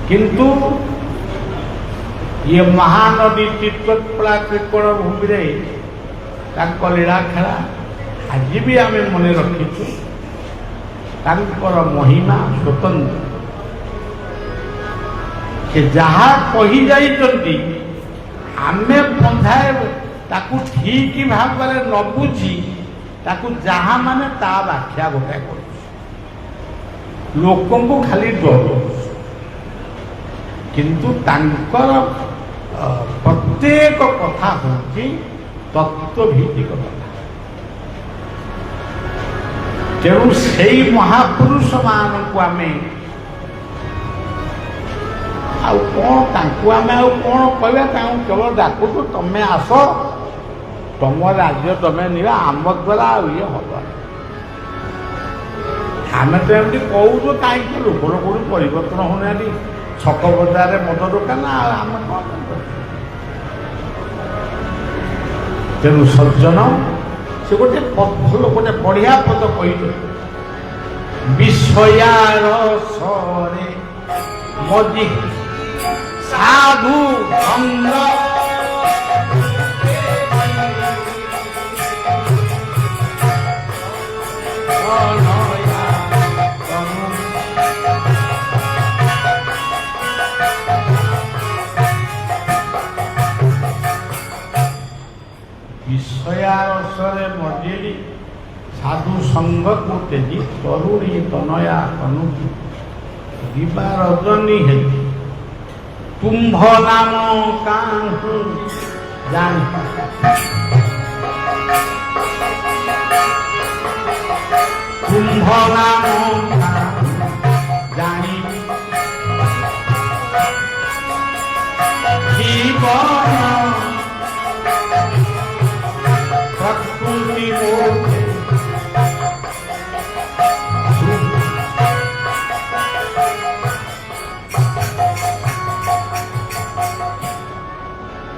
କିନ୍ତୁ ଇଏ ମହାନଦୀ ଚିତ୍ରକଳା ତ୍ରିକୋଣ ଭୂମିରେ ତାଙ୍କ ଲୀଳା ଖେଳା ଆଜି ବି ଆମେ ମନେ ରଖିଛୁ। ତାଙ୍କର ମହିମା ସ୍ୱତନ୍ତ୍ର। ସେ ଯାହା କହି ଯାଇଛନ୍ତି ଆମେ ବନ୍ଧାଏ ତାକୁ ଠିକ ଭାବରେ ନ ବୁଝି ତାକୁ ଯାହା ମାନେ ତା ବ୍ୟାଖ୍ୟା ଗୋଟାଏ କରୁଛି, ଲୋକଙ୍କୁ ଖାଲି ଡରଉଛି। କିନ୍ତୁ ତାଙ୍କର ପ୍ରତ୍ୟେକ କଥା ହେଉଛି ତତ୍ତ୍ୱଭିତ୍ତିକ କଥା। ତେଣୁ ସେଇ ମହାପୁରୁଷ ମାନଙ୍କୁ ଆମେ ଆଉ କ'ଣ ତାଙ୍କୁ ଆମେ ଆଉ କ'ଣ କହିବା? ତାଙ୍କୁ କେବଳ ଡାକୁଛୁ ତମେ ଆସ, ତମ ରାଜ୍ୟ ତମେ ନିଅ, ଆମ ଦ୍ୱାରା ଆଉ ଇଏ ହବ। ଆମେ ତ ଏମିତି କହୁଛୁ, କାହିଁକି ଲୋକର କୋଉଠି ପରିବର୍ତ୍ତନ ହଉନାହାନ୍ତି। ଛକ ବଜାରରେ ମଦ ଦୋକାନ, ଆଉ ଆମେ କ'ଣ କରିବୁ? ତେଣୁ ସଜ୍ଜନ ସେ ଗୋଟେ ଭଲ ଗୋଟେ ବଢିଆ ପଦ କହିଛନ୍ତି, ବିଷୟାର ସରେ ମଜି ସାଧୁ ସଙ୍ଗ ବିଷୟାରସରେ ମଜିଲି ସାଧୁ ସଙ୍ଗକୁ ତେଜି ତରୁଣୀ ତନୟା ତନୁକୁ ଦିବା ରଜନୀ ହେଜି ତୁମ୍ଭ ନାମ କାହୁ ଜାଣି କୁମ୍ଭ ନାମ ଜାଣି ଜୀବନ ପ୍ରକୃତି ମୋଟେ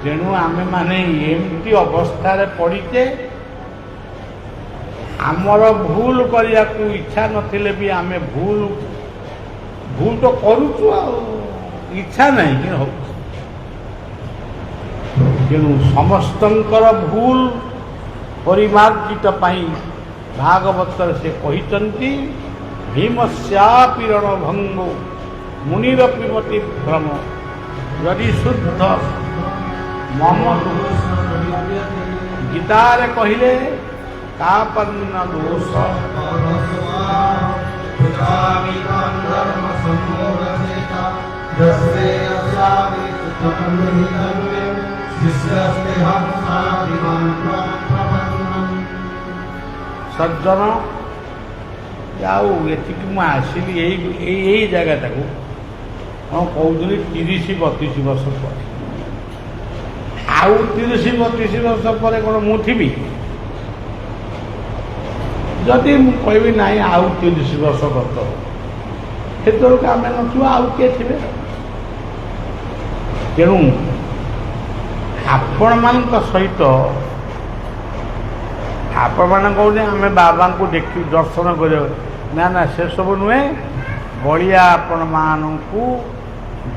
ତେଣୁ ଆମେମାନେ ଏମିତି ଅବସ୍ଥାରେ ପଡ଼ିଛେ ଆମର ଭୁଲ କରିବାକୁ ଇଚ୍ଛା ନଥିଲେ ବି ଆମେ ଭୁଲ ତ କରୁଛୁ ଆଉ ଇଚ୍ଛା ନାହିଁ କି ହଉଛି। ତେଣୁ ସମସ୍ତଙ୍କର ଭୁଲ ପରିମାର୍ଜିତ ପାଇଁ ଭାଗବତରେ ସେ କହିଛନ୍ତି ଭୀମସ୍ୟାପି ରଣଭଙ୍ଗୋ ମୁନିରପି ମତି ଭ୍ରମ ଯଦି ଶୁଦ୍ଧ ମମ ଗୀତାରେ କହିଲେ ତାପନ୍ନ ଦୋଷ ସଜ୍ଜନ ଆଉ ଏଠିକି ମୁଁ ଆସିଲି ଏଇ ଜାଗାଟାକୁ ମୁଁ କହୁଥିଲି 30-32 ବର୍ଷ ପରେ ଆଉ 30-32 ବର୍ଷ ପରେ କ'ଣ ମୁଁ ଥିବି? ଯଦି ମୁଁ କହିବି ନାହିଁ ଆଉ 30 ବର୍ଷ ଗତ ସେତେବେଳକୁ ଆମେ ନଥିବ ଆଉ କିଏ ଥିବେ? ତେଣୁ ଆପଣମାନଙ୍କ ସହିତ ଆପଣମାନେ କହୁଛନ୍ତି ଆମେ ବାବାଙ୍କୁ ଦେଖି ଦର୍ଶନ କରିବା ନା ସେସବୁ ନୁହେଁ। ବଳିଆ ଆପଣମାନଙ୍କୁ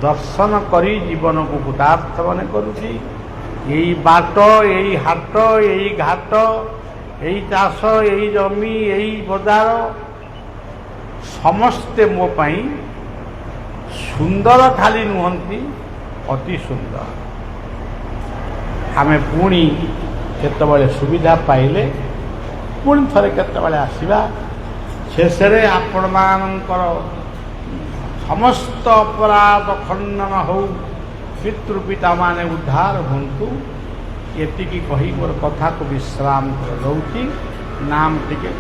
ଦର୍ଶନ କରି ଜୀବନକୁ କୃତାର୍ଥ ମନେ କରୁଛି। ଏଇ ବାଟ, ଏଇ ହାଟ, ଏଇ ଘାଟ, ଏଇ ଚାଷ, ଏଇ ଜମି, ଏଇ ବଜାର ସମସ୍ତେ ମୋ ପାଇଁ ସୁନ୍ଦର ଖାଲି ନୁହନ୍ତି, ଅତି ସୁନ୍ଦର। ଆମେ ପୁଣି କେତେବେଳେ ସୁବିଧା ପାଇଲେ ପୁଣି ଥରେ କେତେବେଳେ ଆସିବା। ଶେଷରେ ଆପଣମାନଙ୍କର ସମସ୍ତ ଅପରାଧ ଖଣ୍ଡନ ହଉ, ପିତୃପିତାମାନେ ଉଦ୍ଧାର ହୁଅନ୍ତୁ। ଏତିକି କହି ମୋର କଥାକୁ ବିଶ୍ରାମ ଦେଉଛି। ନାମ ଟିକେ